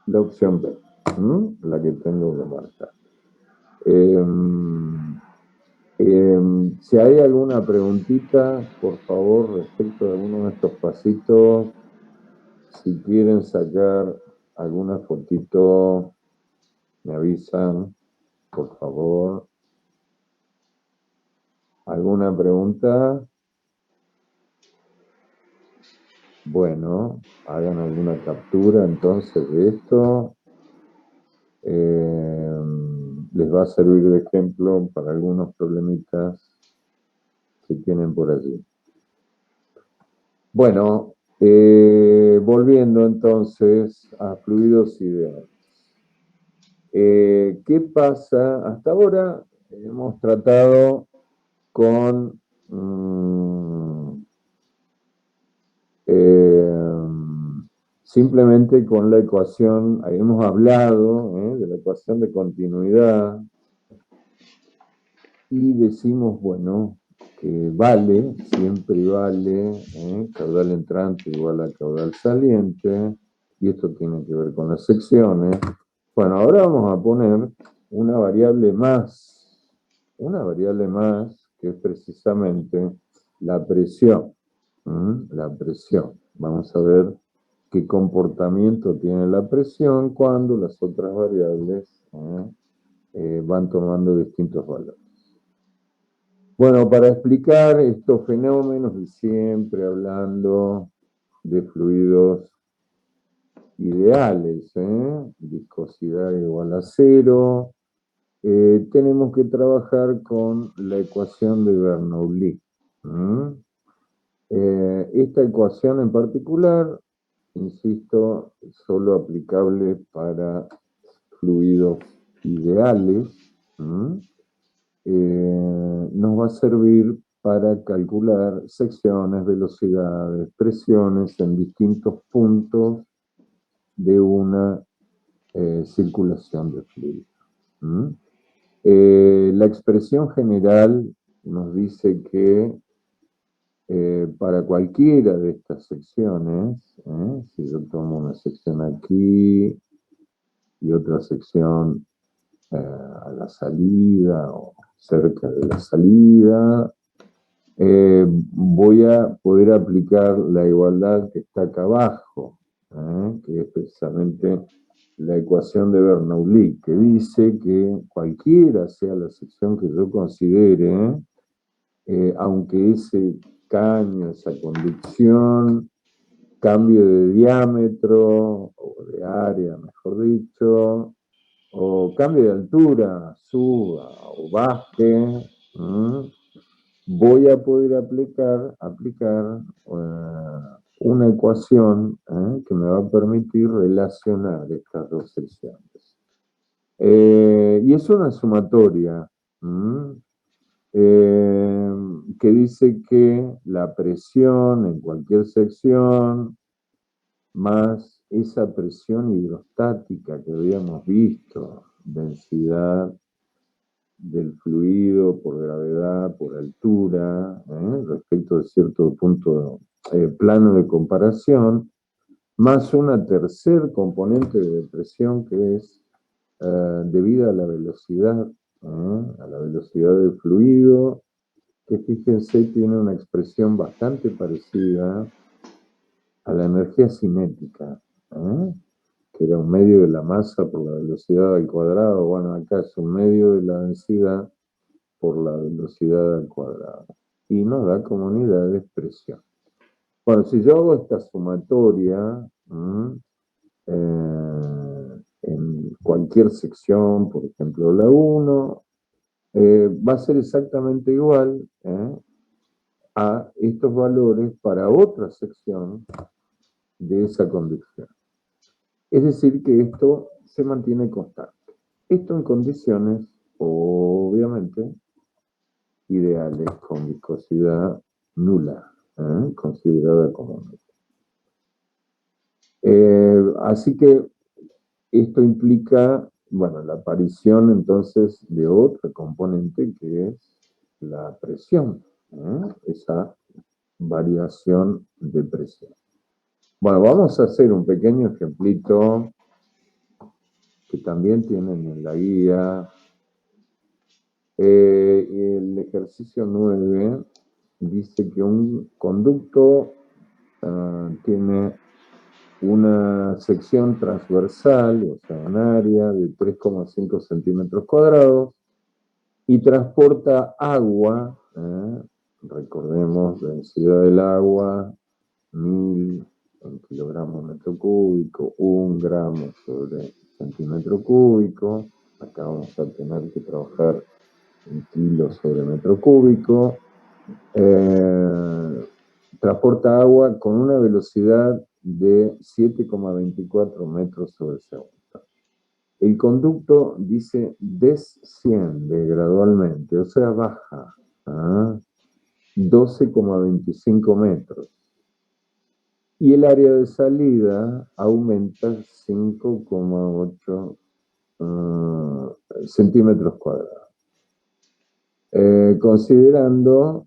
la opción B, la que tengo que marcar. Si hay alguna preguntita, por favor, respecto de alguno de estos pasitos, si quieren sacar alguna fotito, me avisan, por favor. ¿Alguna pregunta? Bueno, hagan alguna captura entonces de esto. Les va a servir de ejemplo para algunos problemitas que tienen por allí. Bueno, volviendo entonces a fluidos ideales. ¿Qué pasa? Hasta ahora hemos tratado con simplemente con la ecuación, hemos hablado de la ecuación de continuidad y decimos, bueno, que vale, siempre vale, caudal entrante igual a caudal saliente, y esto tiene que ver con las secciones. Bueno, ahora vamos a poner una variable más que es precisamente la presión. La presión. Vamos a ver qué comportamiento tiene la presión cuando las otras variables van tomando distintos valores. Bueno, para explicar estos fenómenos, y siempre hablando de fluidos ideales, viscosidad igual a 0, tenemos que trabajar con la ecuación de Bernoulli. Esta ecuación en particular, insisto, solo aplicable para fluidos ideales, nos va a servir para calcular secciones, velocidades, presiones en distintos puntos de una circulación de fluido. La expresión general nos dice que para cualquiera de estas secciones, si yo tomo una sección aquí y otra sección a la salida o cerca de la salida, voy a poder aplicar la igualdad que está acá abajo, que es precisamente la ecuación de Bernoulli, que dice que cualquiera sea la sección que yo considere, aunque ese caño, esa conducción, cambie de diámetro o de área, mejor dicho, o cambie de altura, suba o baje, voy a poder aplicar una ecuación que me va a permitir relacionar estas dos secciones. Y es una sumatoria que dice que la presión en cualquier sección más esa presión hidrostática que habíamos visto, densidad del fluido por gravedad, por altura, respecto de cierto punto, plano de comparación, más una tercer componente de presión que es debida a la velocidad del fluido, que fíjense tiene una expresión bastante parecida a la energía cinética, que era un medio de la masa por la velocidad al cuadrado. Bueno, acá es un medio de la densidad por la velocidad al cuadrado. Y nos da como unidad de expresión. Bueno, si yo hago esta sumatoria en cualquier sección, por ejemplo la 1, va a ser exactamente igual a estos valores para otra sección de esa conducción. Es decir, que esto se mantiene constante. Esto en condiciones, obviamente, ideales con viscosidad nula, considerada como nula. Así que esto implica, bueno, la aparición entonces de otra componente que es la presión, esa variación de presión. Bueno, vamos a hacer un pequeño ejemplito que también tienen en la guía. El ejercicio 9 dice que un conducto tiene una sección transversal, o sea, un área de 3,5 centímetros cuadrados, y transporta agua, recordemos, densidad del agua, 1000 en kilogramos metro cúbico, 1 gramo sobre centímetro cúbico. Acá vamos a tener que trabajar en kilos sobre metro cúbico. Transporta agua con una velocidad de 7,24 metros sobre segundo. El conducto, dice, desciende gradualmente, o sea, baja 12,25 metros. Y el área de salida aumenta 5,8 centímetros cuadrados. Considerando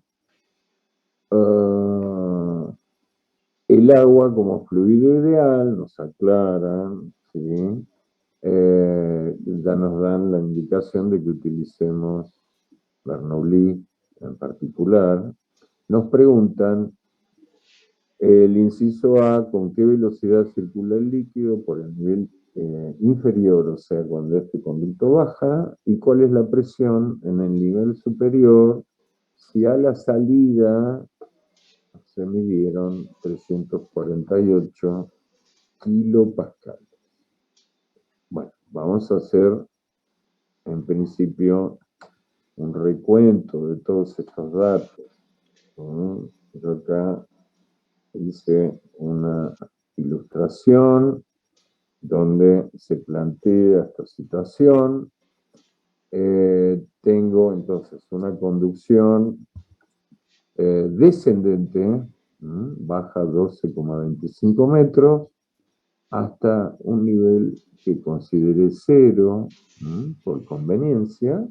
el agua como fluido ideal, nos aclaran, ¿sí? Ya nos dan la indicación de que utilicemos Bernoulli en particular. Nos preguntan el inciso A, ¿con qué velocidad circula el líquido por el nivel inferior, o sea, cuando este conducto baja? ¿Y cuál es la presión en el nivel superior si a la salida se midieron 348 kilopascales? Bueno, vamos a hacer en principio, un recuento de todos estos datos. Yo acá hice una ilustración donde se plantea esta situación. Tengo entonces una conducción descendente, baja 12,25 metros, hasta un nivel que considere 0, por conveniencia.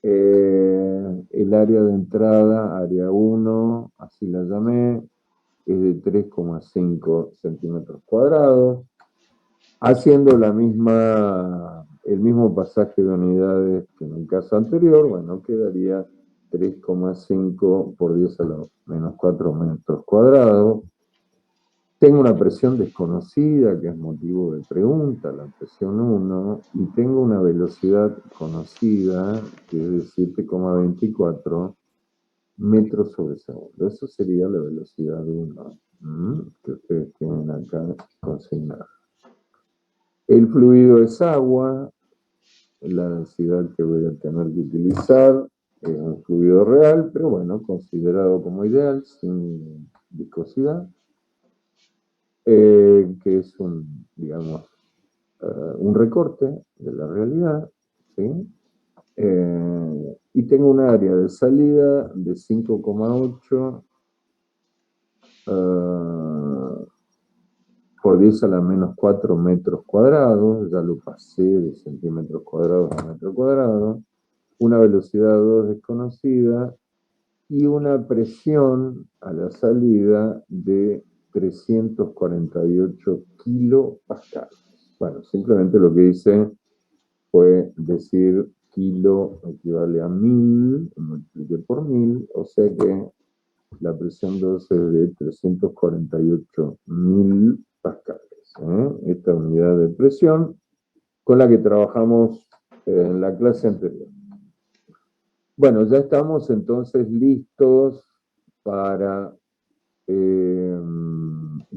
El área de entrada, área 1, así la llamé, es de 3,5 centímetros cuadrados, haciendo el mismo pasaje de unidades que en el caso anterior. Bueno, quedaría 3,5 por 10 a la menos 4 metros cuadrados. Tengo una presión desconocida, que es motivo de pregunta, la presión 1, y tengo una velocidad conocida, que es de 7,24 metros sobre segundo. Eso sería la velocidad 1, que ustedes tienen acá consignada. El fluido es agua, la densidad que voy a tener que utilizar es un fluido real, pero bueno, considerado como ideal, sin viscosidad. Que es digamos, un recorte de la realidad, ¿sí? Y tengo un área de salida de 5,8 por 10 a la menos 4 metros cuadrados, ya lo pasé de centímetros cuadrados a metro cuadrado, una velocidad 2 desconocida y una presión a la salida de 348 kilopascales. Bueno, simplemente lo que hice fue decir kilo equivale a 1000, multipliqué por 1000, o sea que la presión 2 es de 348.000 pascales. Esta unidad de presión con la que trabajamos en la clase anterior. Bueno, ya estamos entonces listos para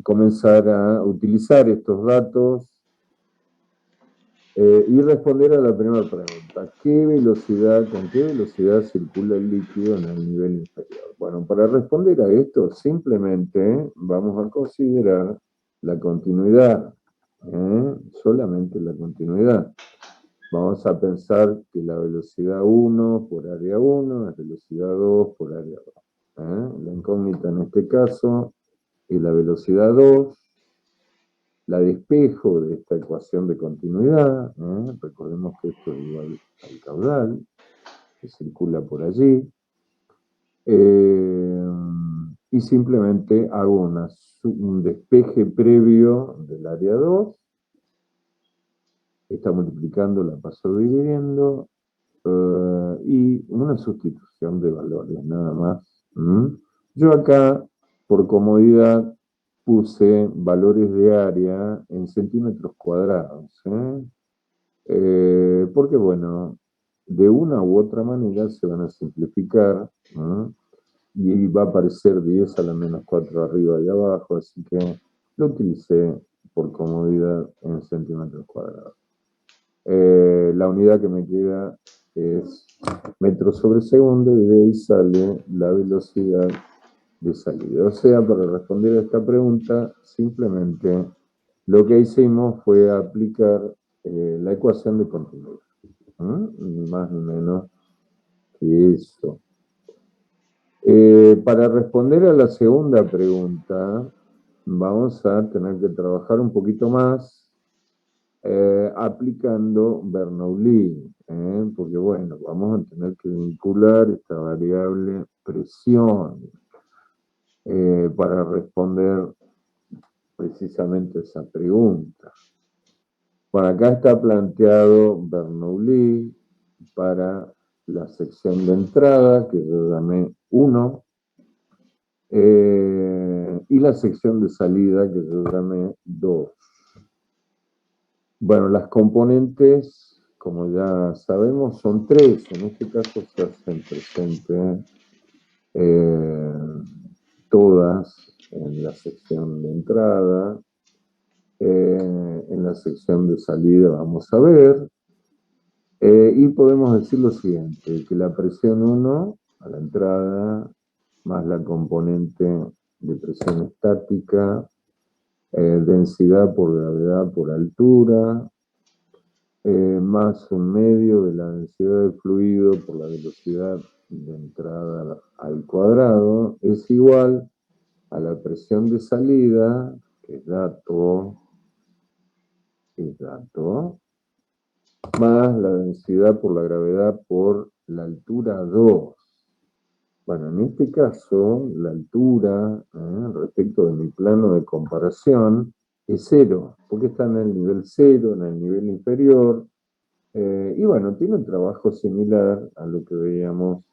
comenzar a utilizar estos datos y responder a la primera pregunta. ¿Con qué velocidad circula el líquido en el nivel inferior? Bueno, para responder a esto, simplemente vamos a considerar la continuidad, solamente la continuidad. Vamos a pensar que la velocidad 1 por área 1 es velocidad 2 por área 2. La incógnita en este caso es la velocidad 2. La despejo de esta ecuación de continuidad, recordemos que esto es igual al caudal, que circula por allí, y simplemente hago un despeje previo del área 2, está multiplicando, la paso dividiendo, y una sustitución de valores, nada más. Yo acá, por comodidad, puse valores de área en centímetros cuadrados, porque bueno, de una u otra manera se van a simplificar, y va a aparecer 10 a la menos 4 arriba y abajo, así que lo utilicé por comodidad en centímetros cuadrados. La unidad que me queda es metros sobre segundo y de ahí sale la velocidad de salida. O sea, para responder a esta pregunta, simplemente lo que hicimos fue aplicar la ecuación de continuidad. Ni más ni menos que eso. Para responder a la segunda pregunta, vamos a tener que trabajar un poquito más aplicando Bernoulli, porque bueno, vamos a tener que vincular esta variable presión para responder precisamente esa pregunta. Por acá está planteado Bernoulli para la sección de entrada, que yo llamé 1, y la sección de salida, que yo llamé 2. Bueno, las componentes, como ya sabemos, son 3. En este caso se hacen presente todas en la sección de entrada. En la sección de salida vamos a ver. Y podemos decir lo siguiente, que la presión 1 a la entrada, más la componente de presión estática, densidad por gravedad por altura, más un medio de la densidad del fluido por la velocidad de entrada al cuadrado, es igual a la presión de salida, que es dato, más la densidad por la gravedad por la altura 2. Bueno, en este caso, la altura, respecto de mi plano de comparación, es 0, porque está en el nivel 0, en el nivel inferior, y bueno, tiene un trabajo similar a lo que veíamos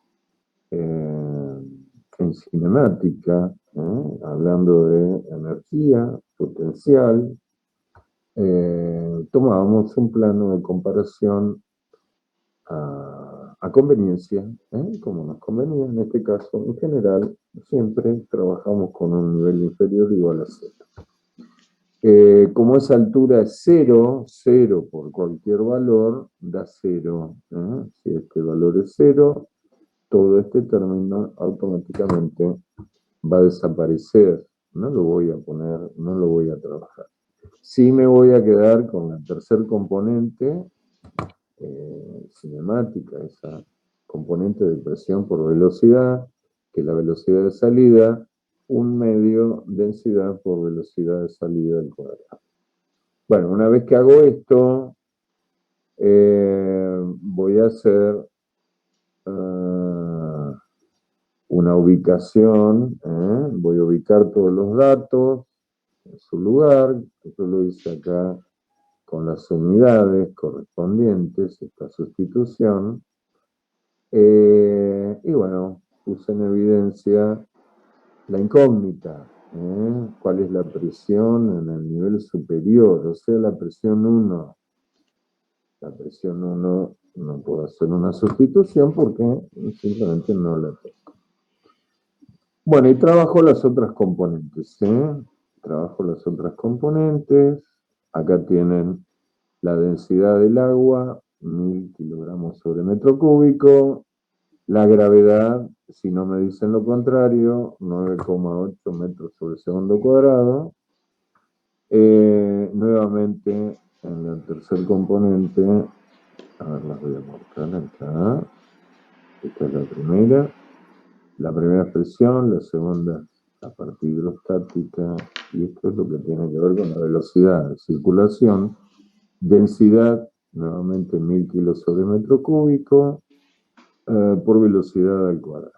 en cinemática, hablando de energía, potencial. Tomábamos un plano de comparación a conveniencia, como nos convenía en este caso. En general, siempre trabajamos con un nivel inferior igual a 0. Como esa altura es 0, 0 por cualquier valor, da 0. Si este valor es 0, todo este término automáticamente va a desaparecer. No lo voy a poner, no lo voy a trabajar. Sí me voy a quedar con la tercer componente, cinemática, esa componente de presión por velocidad, que es la velocidad de salida, un medio densidad por velocidad de salida al cuadrado. Bueno, una vez que hago esto, voy a hacer una ubicación, voy a ubicar todos los datos en su lugar. Yo lo hice acá con las unidades correspondientes, esta sustitución. Y bueno, puse en evidencia la incógnita, cuál es la presión en el nivel superior, o sea, la presión 1. La presión 1 no puedo hacer una sustitución porque simplemente no la tengo. Bueno, y trabajo las otras componentes, Trabajo las otras componentes. Acá tienen la densidad del agua, 1000 kilogramos sobre metro cúbico. La gravedad, si no me dicen lo contrario, 9,8 metros sobre segundo cuadrado. Nuevamente, en el tercer componente, a ver, las voy a mostrar acá. Esta es la primera. La primera presión, la segunda la parte hidrostática, y esto es lo que tiene que ver con la velocidad de circulación. Densidad, nuevamente 1000 kilos sobre metro cúbico, por velocidad al cuadrado.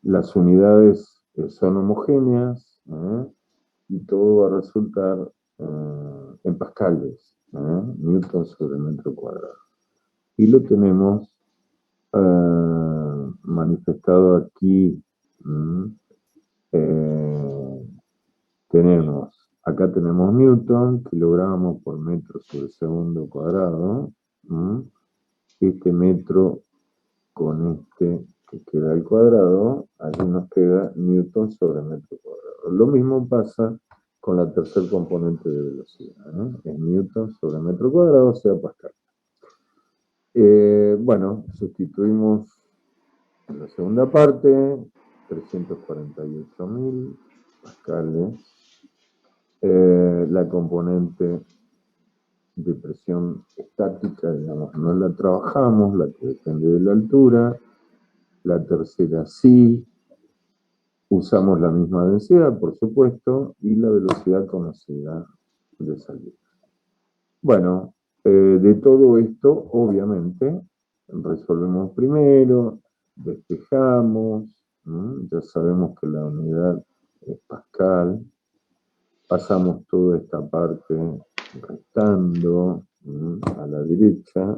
Las unidades son homogéneas, y todo va a resultar en pascales, newton sobre metro cuadrado. Y lo tenemos manifestado aquí. Acá tenemos newton, kilogramos por metro sobre segundo cuadrado. Este metro con este que queda al cuadrado, allí nos queda newton sobre metro cuadrado. Lo mismo pasa con la tercer componente de velocidad, es newton sobre metro cuadrado, o sea, pascal. Bueno, sustituimos en la segunda parte, 348.000 pascales. La componente de presión estática, digamos, no la trabajamos, la que depende de la altura. La tercera sí. Usamos la misma densidad, por supuesto, y la velocidad conocida de salida. Bueno, de todo esto, obviamente, resolvemos primero, despejamos, ya sabemos que la unidad es pascal, pasamos toda esta parte restando a la derecha,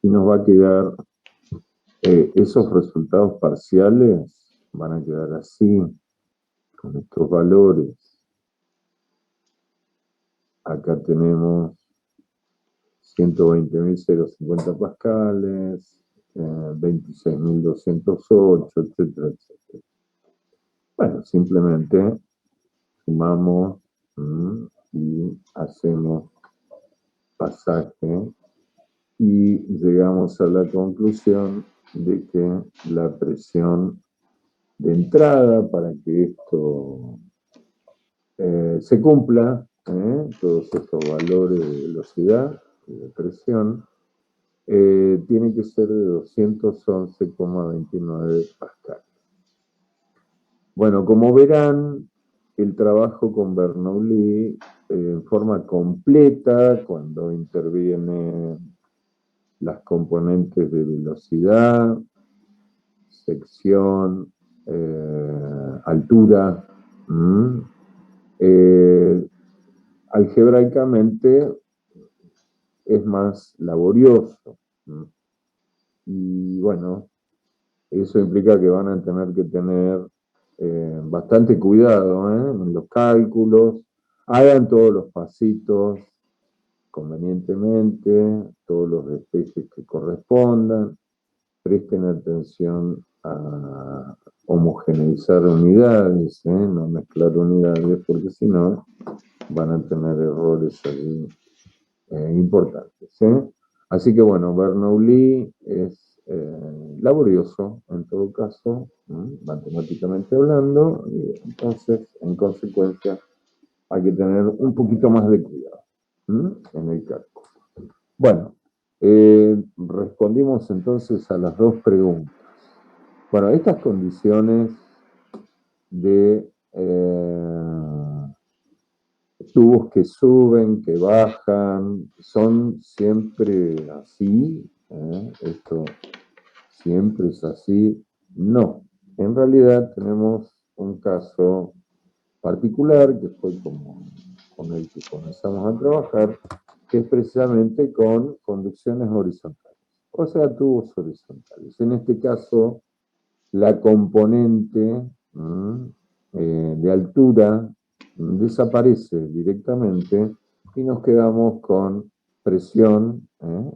y nos va a quedar esos resultados parciales, van a quedar así, con estos valores. Acá tenemos 120.050 pascales, 26.208, etcétera, etcétera. Bueno, simplemente sumamos y hacemos pasaje y llegamos a la conclusión de que la presión de entrada para que esto se cumpla, todos estos valores de velocidad y de presión, tiene que ser de 211,29 pascal. Bueno, como verán, el trabajo con Bernoulli en forma completa, cuando intervienen las componentes de velocidad, sección, altura, algebraicamente es más laborioso. Y bueno, eso implica que van a tener que tener bastante cuidado en los cálculos, hagan todos los pasitos convenientemente, todos los despejes que correspondan, presten atención a homogeneizar unidades, no mezclar unidades, porque si no van a tener errores allí importantes. Así que bueno, Bernoulli es laborioso en todo caso, matemáticamente hablando, y entonces, en consecuencia, hay que tener un poquito más de cuidado en el cálculo. Bueno, respondimos entonces a las dos preguntas. Bueno, estas condiciones de tubos que suben, que bajan, son siempre así, esto siempre es así. No, en realidad tenemos un caso particular, que fue con el que comenzamos a trabajar, que es precisamente con conducciones horizontales, o sea, tubos horizontales. En este caso, la componente de altura desaparece directamente y nos quedamos con presión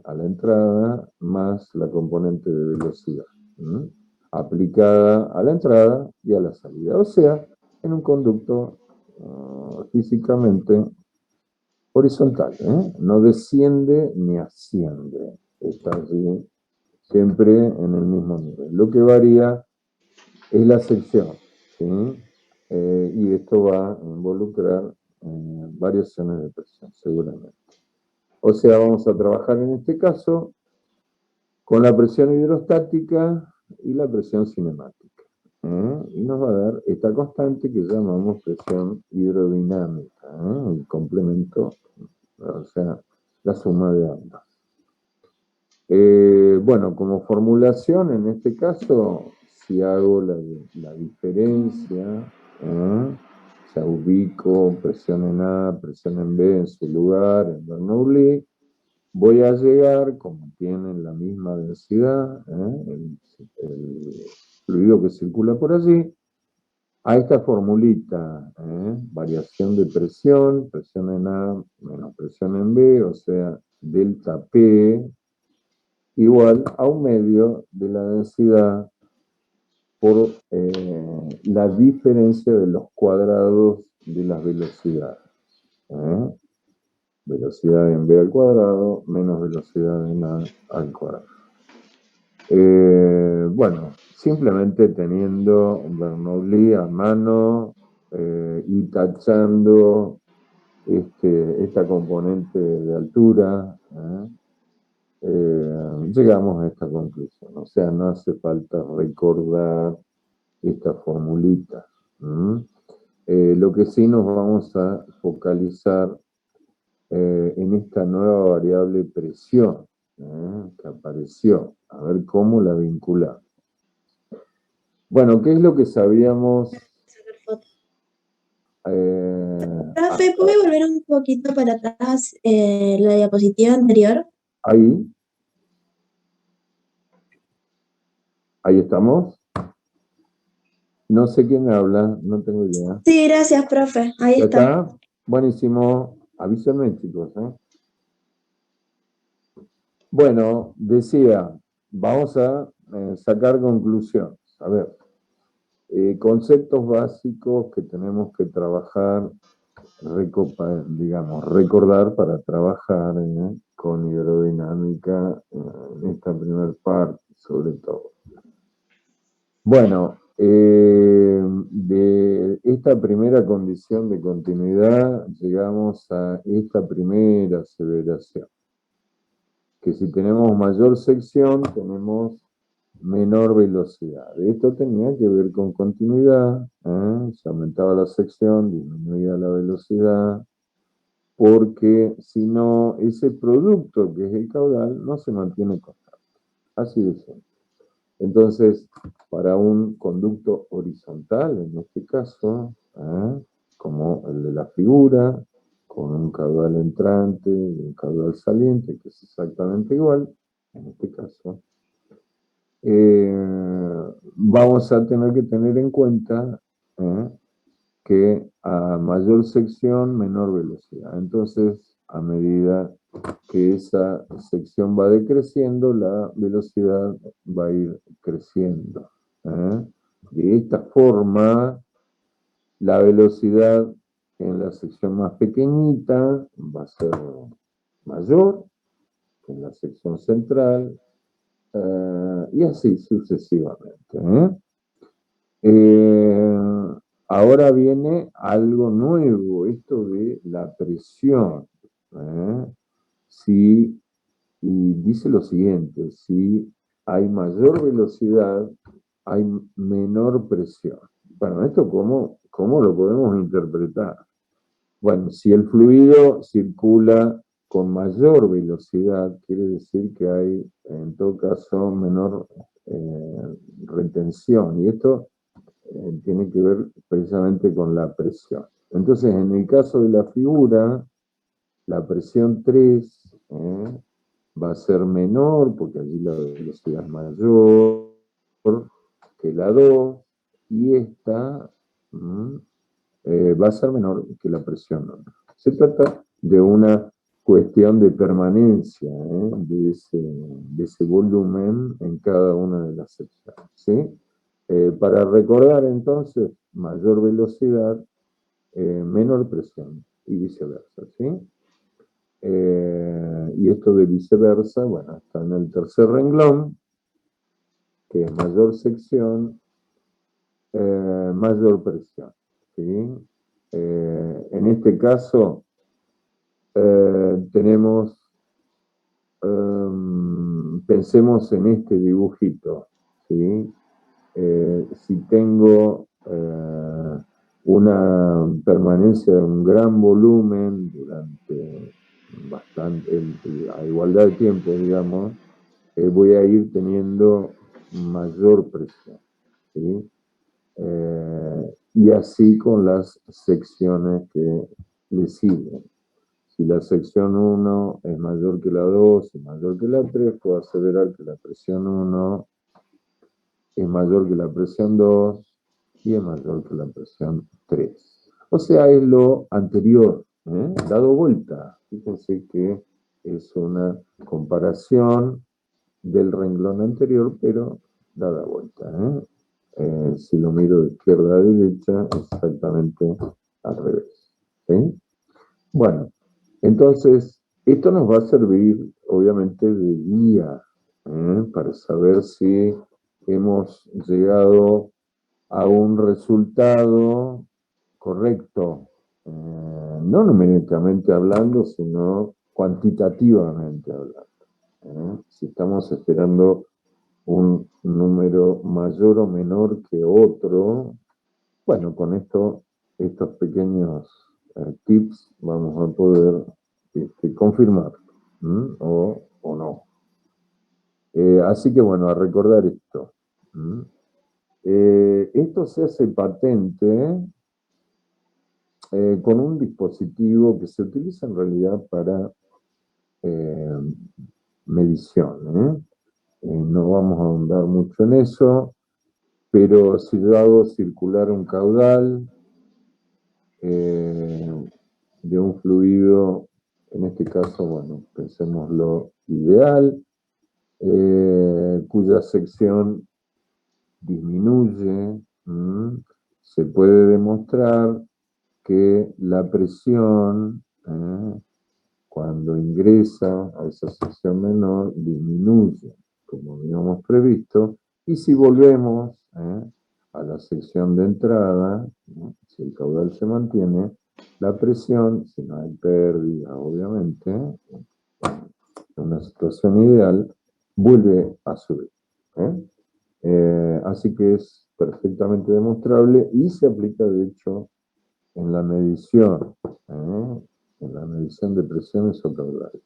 a la entrada más la componente de velocidad aplicada a la entrada y a la salida. O sea, en un conducto físicamente horizontal, no desciende ni asciende, está allí siempre en el mismo nivel. Lo que varía es la sección, ¿sí? Y esto va a involucrar variaciones de presión, seguramente. O sea, vamos a trabajar en este caso con la presión hidrostática y la presión cinemática. Y nos va a dar esta constante que llamamos presión hidrodinámica, el complemento, o sea, la suma de ambas. Bueno, como formulación, en este caso, si hago la diferencia, o sea, ubico presión en A, presión en B en su lugar, en Bernoulli, voy a llegar, como tienen la misma densidad, el fluido que circula por allí, a esta formulita, variación de presión, presión en A menos presión en B, o sea, delta P, igual a un medio de la densidad por la diferencia de los cuadrados de las velocidades. Velocidad en B al cuadrado menos velocidad en A al cuadrado. Bueno, simplemente teniendo Bernoulli a mano y tachando esta componente de altura, llegamos a esta conclusión. O sea, no hace falta recordar esta formulita. Lo que sí nos vamos a focalizar en esta nueva variable presión que apareció, a ver cómo la vinculamos. Bueno, ¿qué es lo que sabíamos? Profe, ¿puede volver un poquito para atrás la diapositiva anterior? Ahí estamos. No sé quién me habla, no tengo idea. Sí, gracias, profe. Ahí está. ¿Está? Buenísimo. Avísenme, chicos. Bueno, decía, vamos a sacar conclusiones. A ver, conceptos básicos que tenemos que trabajar digamos, recordar para trabajar con hidrodinámica en esta primera parte, sobre todo. Bueno, de esta primera condición de continuidad llegamos a esta primera aseveración, que si tenemos mayor sección tenemos menor velocidad. Esto tenía que ver con continuidad, se aumentaba la sección, disminuía la velocidad, porque si no, ese producto que es el caudal no se mantiene constante. Así de simple. Entonces, para un conducto horizontal, en este caso, como el de la figura, con un caudal entrante y un caudal saliente, que es exactamente igual, en este caso, vamos a tener que tener en cuenta que a mayor sección, menor velocidad. Entonces, a medida que esa sección va decreciendo, la velocidad va a ir creciendo. De esta forma, la velocidad en la sección más pequeñita va a ser mayor que en la sección central, y así sucesivamente. Ahora viene algo nuevo, esto de la presión. Si, y dice lo siguiente, si hay mayor velocidad, hay menor presión. Bueno, ¿esto cómo lo podemos interpretar? Bueno, si el fluido circula con mayor velocidad, quiere decir que hay, en todo caso, menor retención. Y esto tiene que ver precisamente con la presión. Entonces, en el caso de la figura, la presión 3 va a ser menor, porque allí la velocidad es mayor que la 2, y esta va a ser menor que la presión 1. Se trata de una cuestión de permanencia de ese volumen en cada una de las secciones. ¿Sí? Para recordar entonces, mayor velocidad, menor presión y viceversa. ¿Sí? Y esto de viceversa, bueno, está en el tercer renglón, que es mayor sección, mayor presión. ¿Sí? En este caso, tenemos, pensemos en este dibujito. ¿Sí? Si tengo una permanencia de un gran volumen durante a igualdad de tiempo, digamos, voy a ir teniendo mayor presión. ¿Sí? Y así con las secciones que le siguen. Si la sección 1 es mayor que la 2 y mayor que la 3, puedo aseverar que la presión 1 es mayor que la presión 2 y es mayor que la presión 3. O sea, es lo anterior, dado vuelta. Fíjense que es una comparación del renglón anterior, pero dada vuelta. Si lo miro de izquierda a derecha, es exactamente al revés. ¿Sí? Bueno, entonces, esto nos va a servir, obviamente, de guía para saber si hemos llegado a un resultado correcto, no numéricamente hablando, sino cuantitativamente hablando. Si estamos esperando un número mayor o menor que otro, bueno, con estos pequeños tips vamos a poder confirmar o no. Así que bueno, a recordar esto. Esto se hace patente con un dispositivo que se utiliza en realidad para medición. No vamos a ahondar mucho en eso, pero si yo hago circular un caudal de un fluido, en este caso, bueno, pensemos lo ideal, cuya sección disminuye, se puede demostrar que la presión, cuando ingresa a esa sección menor, disminuye, como habíamos previsto, y si volvemos a la sección de entrada, si el caudal se mantiene, la presión, si no hay pérdida, obviamente, en una situación ideal, vuelve a subir. Así que es perfectamente demostrable y se aplica, de hecho, en la medición de presiones o caudales.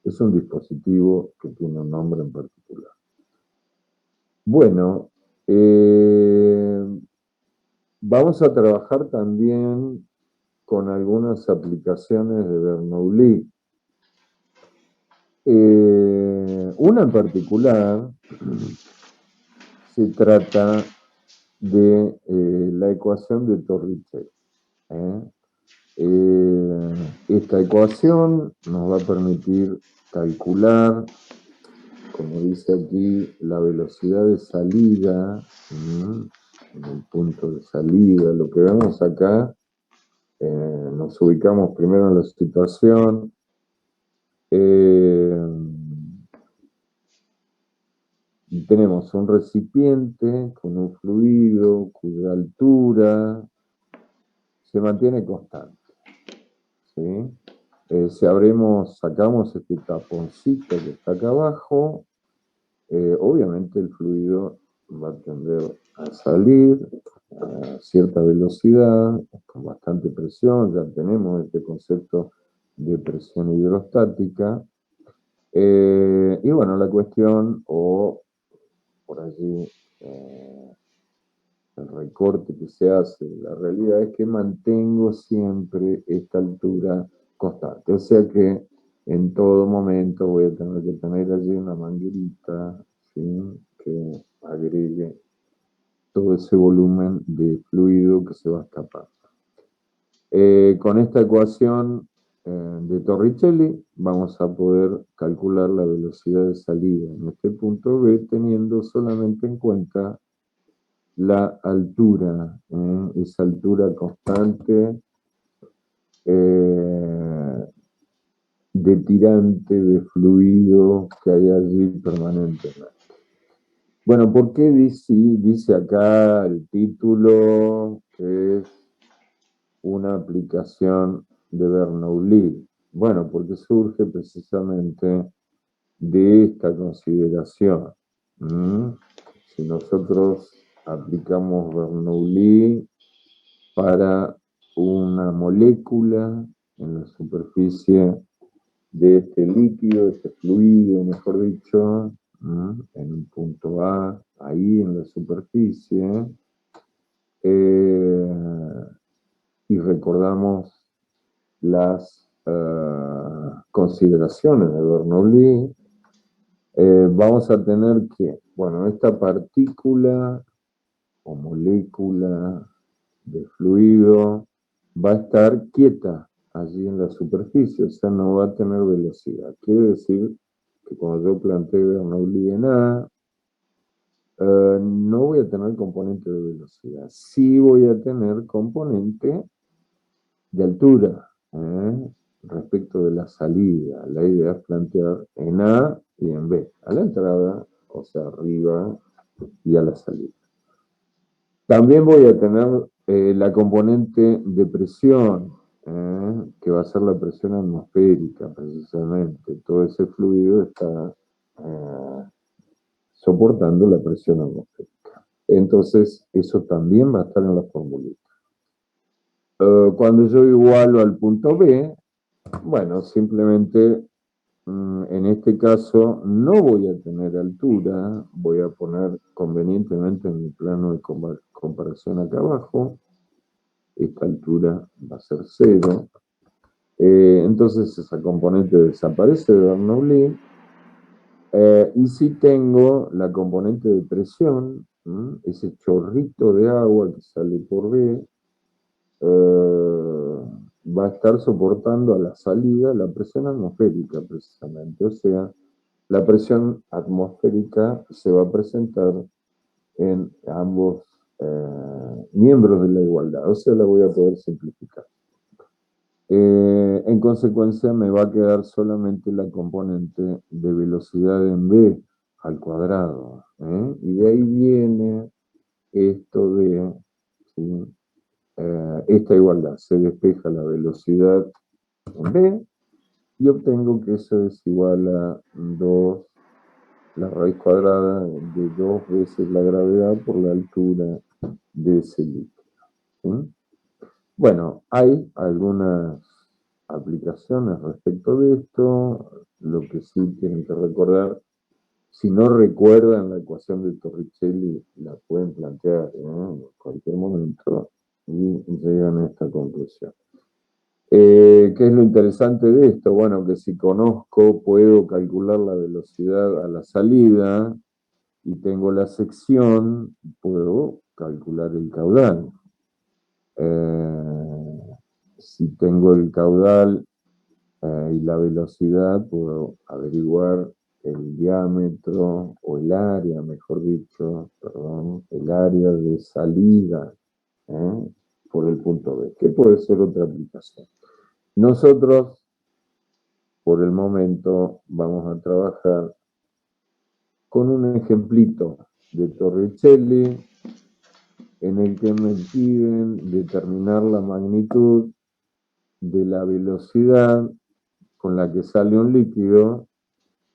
Es un dispositivo que tiene un nombre en particular. Bueno, vamos a trabajar también con algunas aplicaciones de Bernoulli. Una en particular se trata de la ecuación de Torricelli. Esta ecuación nos va a permitir calcular, como dice aquí, la velocidad de salida, en el punto de salida. Lo que vemos acá, nos ubicamos primero en la situación. Tenemos un recipiente con un fluido cuya altura se mantiene constante. ¿Sí? Si sacamos este taponcito que está acá abajo, obviamente el fluido va a tender a salir a cierta velocidad, con bastante presión. Ya tenemos este concepto de presión hidrostática. Y bueno, la cuestión, o por allí el recorte que se hace, la realidad es que mantengo siempre esta altura constante. O sea que en todo momento voy a tener que tener allí una manguerita, ¿sí?, que agregue todo ese volumen de fluido que se va a escapar. Con esta ecuación de Torricelli vamos a poder calcular la velocidad de salida en este punto B, teniendo solamente en cuenta la altura, esa altura constante de tirante de fluido que hay allí permanentemente. Bueno, ¿por qué dice acá el título que es una aplicación de Bernoulli? Bueno, porque surge precisamente de esta consideración. Si nosotros aplicamos Bernoulli para una molécula en la superficie de este líquido, este fluido, mejor dicho, en un punto A, ahí en la superficie, y recordamos las consideraciones de Bernoulli, vamos a tener que, bueno, esta partícula o molécula de fluido va a estar quieta allí en la superficie, o sea, no va a tener velocidad. Quiere decir que cuando yo plantee Bernoulli en A, no voy a tener componente de velocidad. Sí voy a tener componente de altura respecto de la salida. La idea es plantear en A y en B, a la entrada, o sea, arriba, y a la salida. También voy a tener la componente de presión, que va a ser la presión atmosférica, precisamente. Todo ese fluido está soportando la presión atmosférica. Entonces, eso también va a estar en la formulita. Cuando yo igualo al punto B, bueno, simplemente en este caso no voy a tener altura, voy a poner convenientemente en mi plano de comparación acá abajo, esta altura va a ser 0, entonces esa componente desaparece de Bernoulli, y si tengo la componente de presión, ese chorrito de agua que sale por B, va a estar soportando a la salida la presión atmosférica precisamente, o sea, la presión atmosférica se va a presentar en ambos miembros de la igualdad, o sea, la voy a poder simplificar. En consecuencia, me va a quedar solamente la componente de velocidad en v al cuadrado. Y de ahí viene esto de, ¿sí? Esta igualdad. Se despeja la velocidad en v y obtengo que eso es igual a 2, la raíz cuadrada de 2 veces la gravedad por la altura de ese líquido. ¿Sí? Bueno, hay algunas aplicaciones respecto de esto. Lo que sí tienen que recordar, si no recuerdan la ecuación de Torricelli, la pueden plantear en cualquier momento y llegan a esta conclusión. ¿Qué es lo interesante de esto? Bueno, que si conozco, puedo calcular la velocidad a la salida y tengo la sección, puedo calcular el caudal. Si tengo el caudal y la velocidad, puedo averiguar el diámetro o el área, mejor dicho, perdón, el área de salida por el punto B, que puede ser otra aplicación. Nosotros, por el momento, vamos a trabajar con un ejemplito de Torricelli en el que me piden determinar la magnitud de la velocidad con la que sale un líquido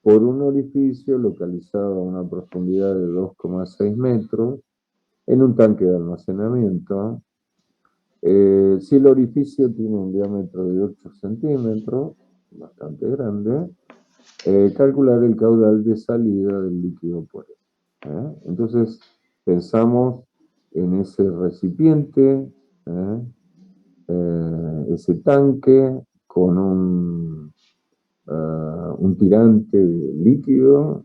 por un orificio localizado a una profundidad de 2,6 metros en un tanque de almacenamiento. Si el orificio tiene un diámetro de 8 centímetros, bastante grande, calcular el caudal de salida del líquido por él. Entonces, pensamos en ese recipiente, ese tanque con un tirante de líquido,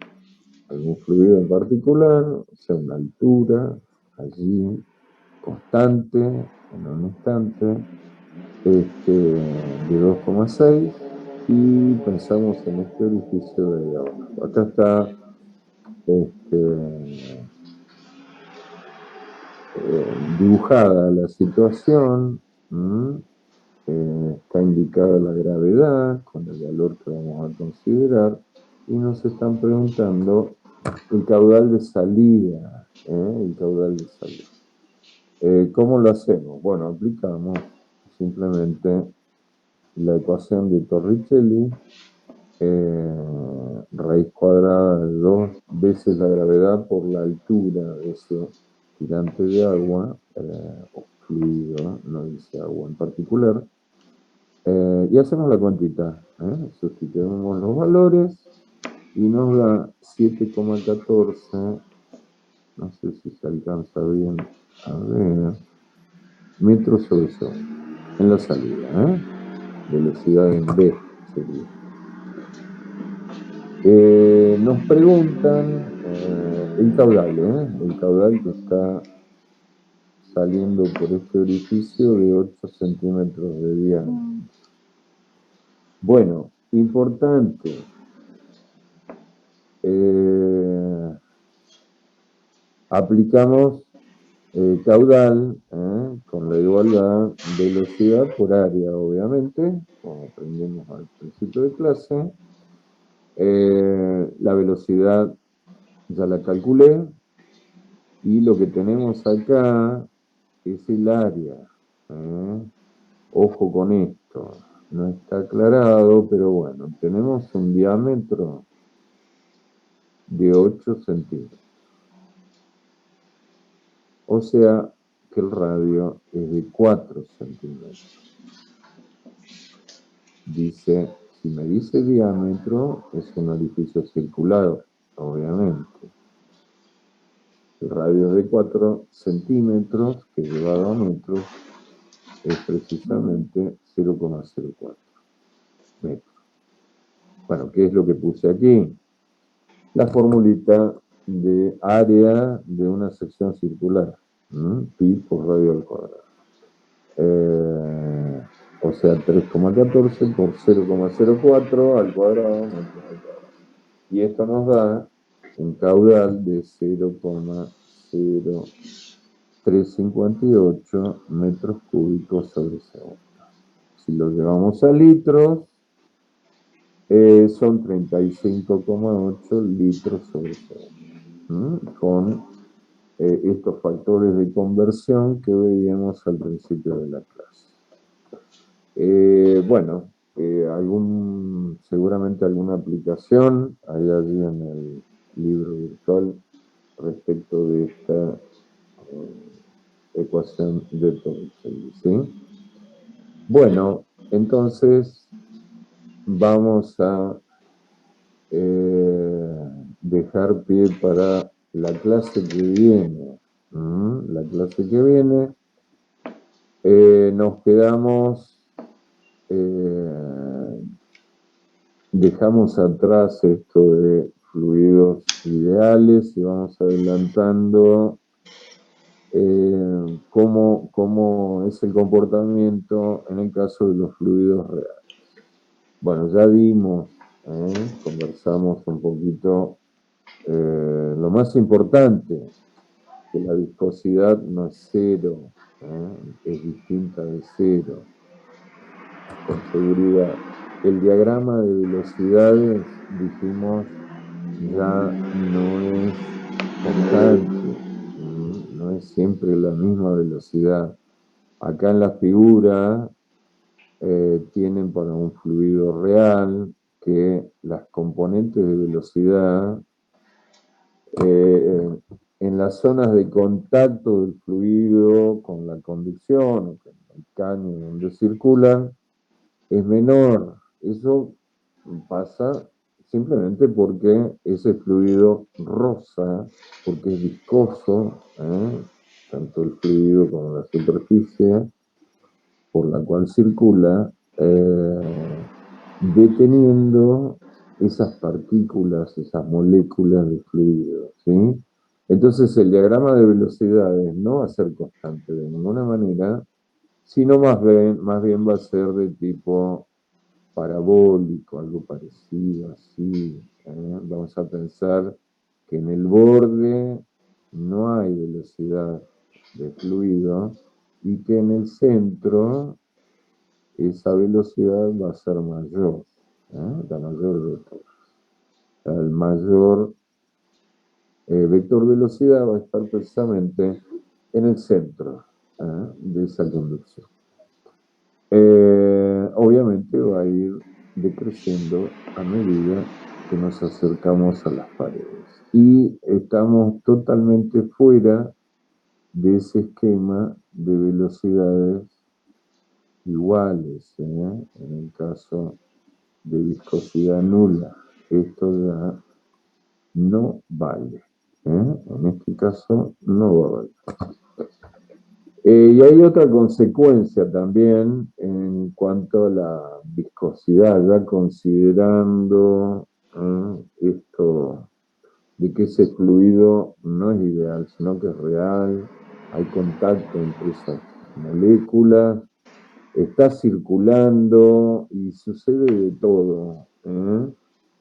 algún fluido en particular, o sea, una altura allí constante, en un instante, de 2,6 y pensamos en este orificio de abajo. Acá está dibujada la situación, está indicada la gravedad con el valor que vamos a considerar y nos están preguntando el caudal de salida, el caudal de salida. ¿Cómo lo hacemos? Bueno, aplicamos simplemente la ecuación de Torricelli, raíz cuadrada de 2 veces la gravedad por la altura de ese tirante de agua, o fluido, no dice agua en particular, y hacemos la cuantita, sustituimos los valores y nos da 7,14, no sé si se alcanza bien a ver, metros sobre segundo, en la salida, velocidad en V sería. Nos preguntan el caudal que está saliendo por este orificio de 8 centímetros de diámetro. Bueno, importante, aplicamos caudal con la igualdad velocidad por área, obviamente, como aprendimos al principio de clase. La velocidad ya la calculé y lo que tenemos acá es el área. Ojo con esto, no está aclarado, pero bueno, tenemos un diámetro de 8 centímetros. O sea que el radio es de 4 centímetros. Dice, si me dice diámetro, es un orificio circular, obviamente. El radio es de 4 centímetros, que llevado a metros es precisamente 0,04 metros. Bueno, ¿qué es lo que puse aquí? La formulita de área de una sección circular, pi por radio al cuadrado. O sea, 3,14 por 0,04 al cuadrado, metros al cuadrado. Y esto nos da un caudal de 0,0 358 metros cúbicos sobre segundo. Si lo llevamos a litros, son 35,8 litros sobre segundo. Con estos factores de conversión que veíamos al principio de la clase. Bueno, seguramente alguna aplicación hay allí en el libro virtual respecto de esta ecuación de Torricelli, ¿sí? Bueno, entonces vamos a dejar pie para la clase que viene. La clase que viene nos quedamos, dejamos atrás esto de fluidos ideales y vamos adelantando cómo es el comportamiento en el caso de los fluidos reales. Bueno, ya vimos, conversamos un poquito, lo más importante, que la viscosidad no es cero, es distinta de cero, con seguridad. El diagrama de velocidades, dijimos, ya no es constante, no es siempre la misma velocidad. Acá en la figura tienen para un fluido real que las componentes de velocidad en las zonas de contacto del fluido con la conducción o con el caño donde circulan es menor. Eso pasa simplemente porque ese fluido roza, porque es viscoso, tanto el fluido como la superficie por la cual circula, deteniendo esas partículas, esas moléculas de fluido, ¿sí? Entonces el diagrama de velocidades no va a ser constante de ninguna manera, sino más bien va a ser de tipo parabólico, algo parecido, así. Vamos a pensar que en el borde no hay velocidad de fluido y que en el centro esa velocidad va a ser mayor, la mayor de todas. El mayor vector velocidad va a estar precisamente en el centro de esa conducción. Obviamente va a ir decreciendo a medida que nos acercamos a las paredes. Y estamos totalmente fuera de ese esquema de velocidades iguales, en el caso de viscosidad nula. Esto ya no vale. En este caso no va a valer. Y hay otra consecuencia también en cuanto a la viscosidad, ya considerando esto de que ese fluido no es ideal, sino que es real, hay contacto entre esas moléculas, está circulando y sucede de todo.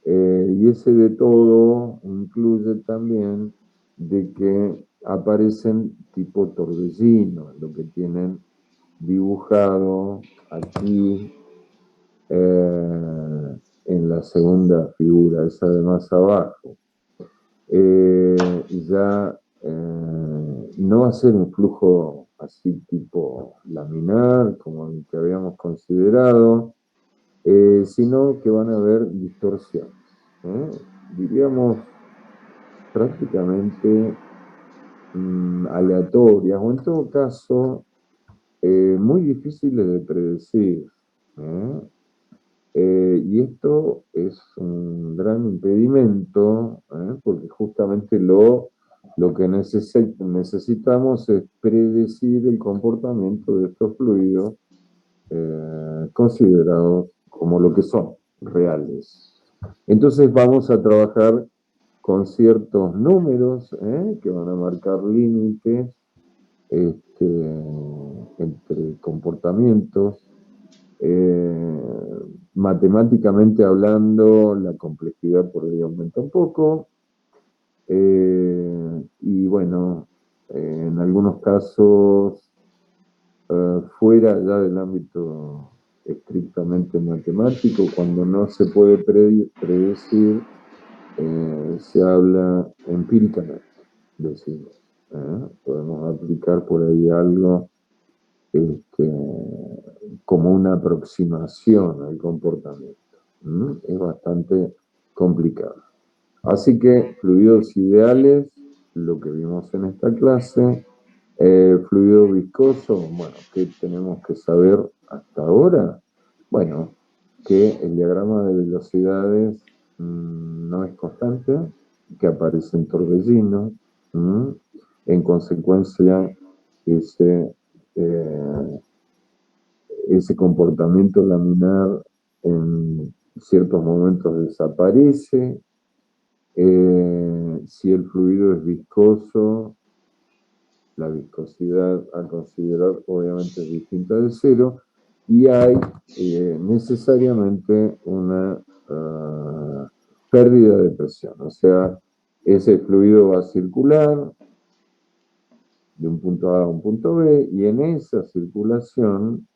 Y ese de todo incluye también de que aparecen tipo torbellino, lo que tienen dibujado aquí en la segunda figura, esa de más abajo. Ya no va a ser un flujo así tipo laminar, como el que habíamos considerado, sino que van a haber distorsiones. Diríamos prácticamente aleatorias, o en todo caso, muy difíciles de predecir. Y esto es un gran impedimento, porque justamente lo que necesitamos es predecir el comportamiento de estos fluidos considerados como lo que son, reales. Entonces vamos a trabajar con ciertos números que van a marcar límites entre comportamientos. Matemáticamente hablando, la complejidad por ahí aumenta un poco. Y bueno, en en algunos casos, fuera ya del ámbito estrictamente matemático, cuando no se puede predecir, se habla empíricamente, decimos. Podemos aplicar por ahí algo como una aproximación al comportamiento. Es bastante complicado. Así que fluidos ideales, lo que vimos en esta clase, fluido viscoso, bueno, ¿qué tenemos que saber hasta ahora? Bueno, que el diagrama de velocidades no es constante, que aparecen torbellinos, en consecuencia ese comportamiento laminar en ciertos momentos desaparece. Si el fluido es viscoso, la viscosidad a considerar obviamente es distinta de cero, y hay necesariamente una pérdida de presión. O sea, ese fluido va a circular de un punto A a un punto B, y en esa circulación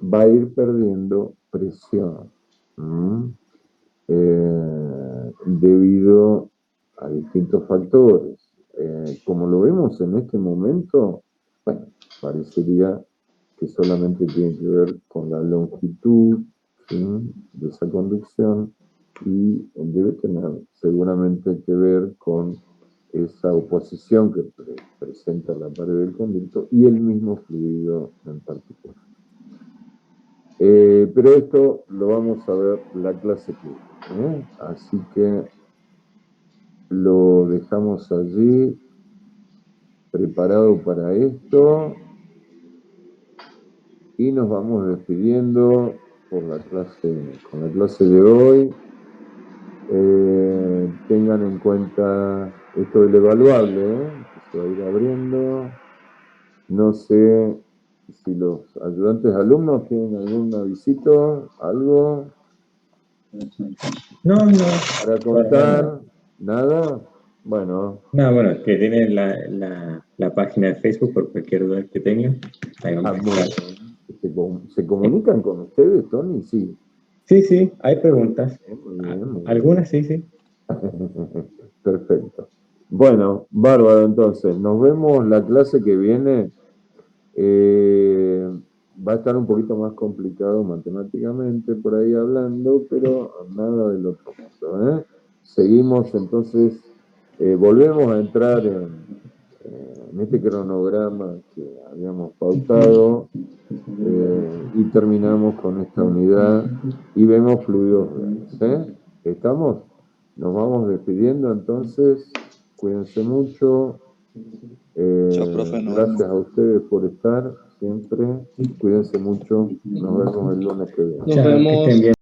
va a ir perdiendo presión debido a distintos factores. Como lo vemos en este momento, bueno, parecería que solamente tiene que ver con la longitud, ¿sí?, de esa conducción, y debe tener seguramente que ver con esa oposición que presenta la pared del conducto y el mismo fluido en particular. Pero esto lo vamos a ver la clase que viene, así que lo dejamos allí preparado para esto y nos vamos despidiendo con la clase de hoy. Tengan en cuenta esto del evaluable, que se va a ir abriendo. No sé si los ayudantes alumnos tienen algún avisito, algo No, para contar, nada. Bueno, no, bueno, que tienen la página de Facebook por cualquier duda que tengan. Ahí vamos a muy estar. bien. ¿Se comunican con ustedes, Tony? Sí. Sí, hay preguntas. Muy bien. Algunas sí. Perfecto. Bueno, bárbaro, entonces. Nos vemos la clase que viene. Va a estar un poquito más complicado matemáticamente por ahí hablando, pero nada del otro mundo. Seguimos entonces, volvemos a entrar en este cronograma que habíamos pautado y terminamos con esta unidad y vemos fluidos reales. ¿Estamos? Nos vamos despidiendo entonces. Cuídense mucho. Chao, profe, nos Gracias vemos. a ustedes por estar siempre. Cuídense mucho. Nos vemos el lunes que viene. Chao, que estén bien.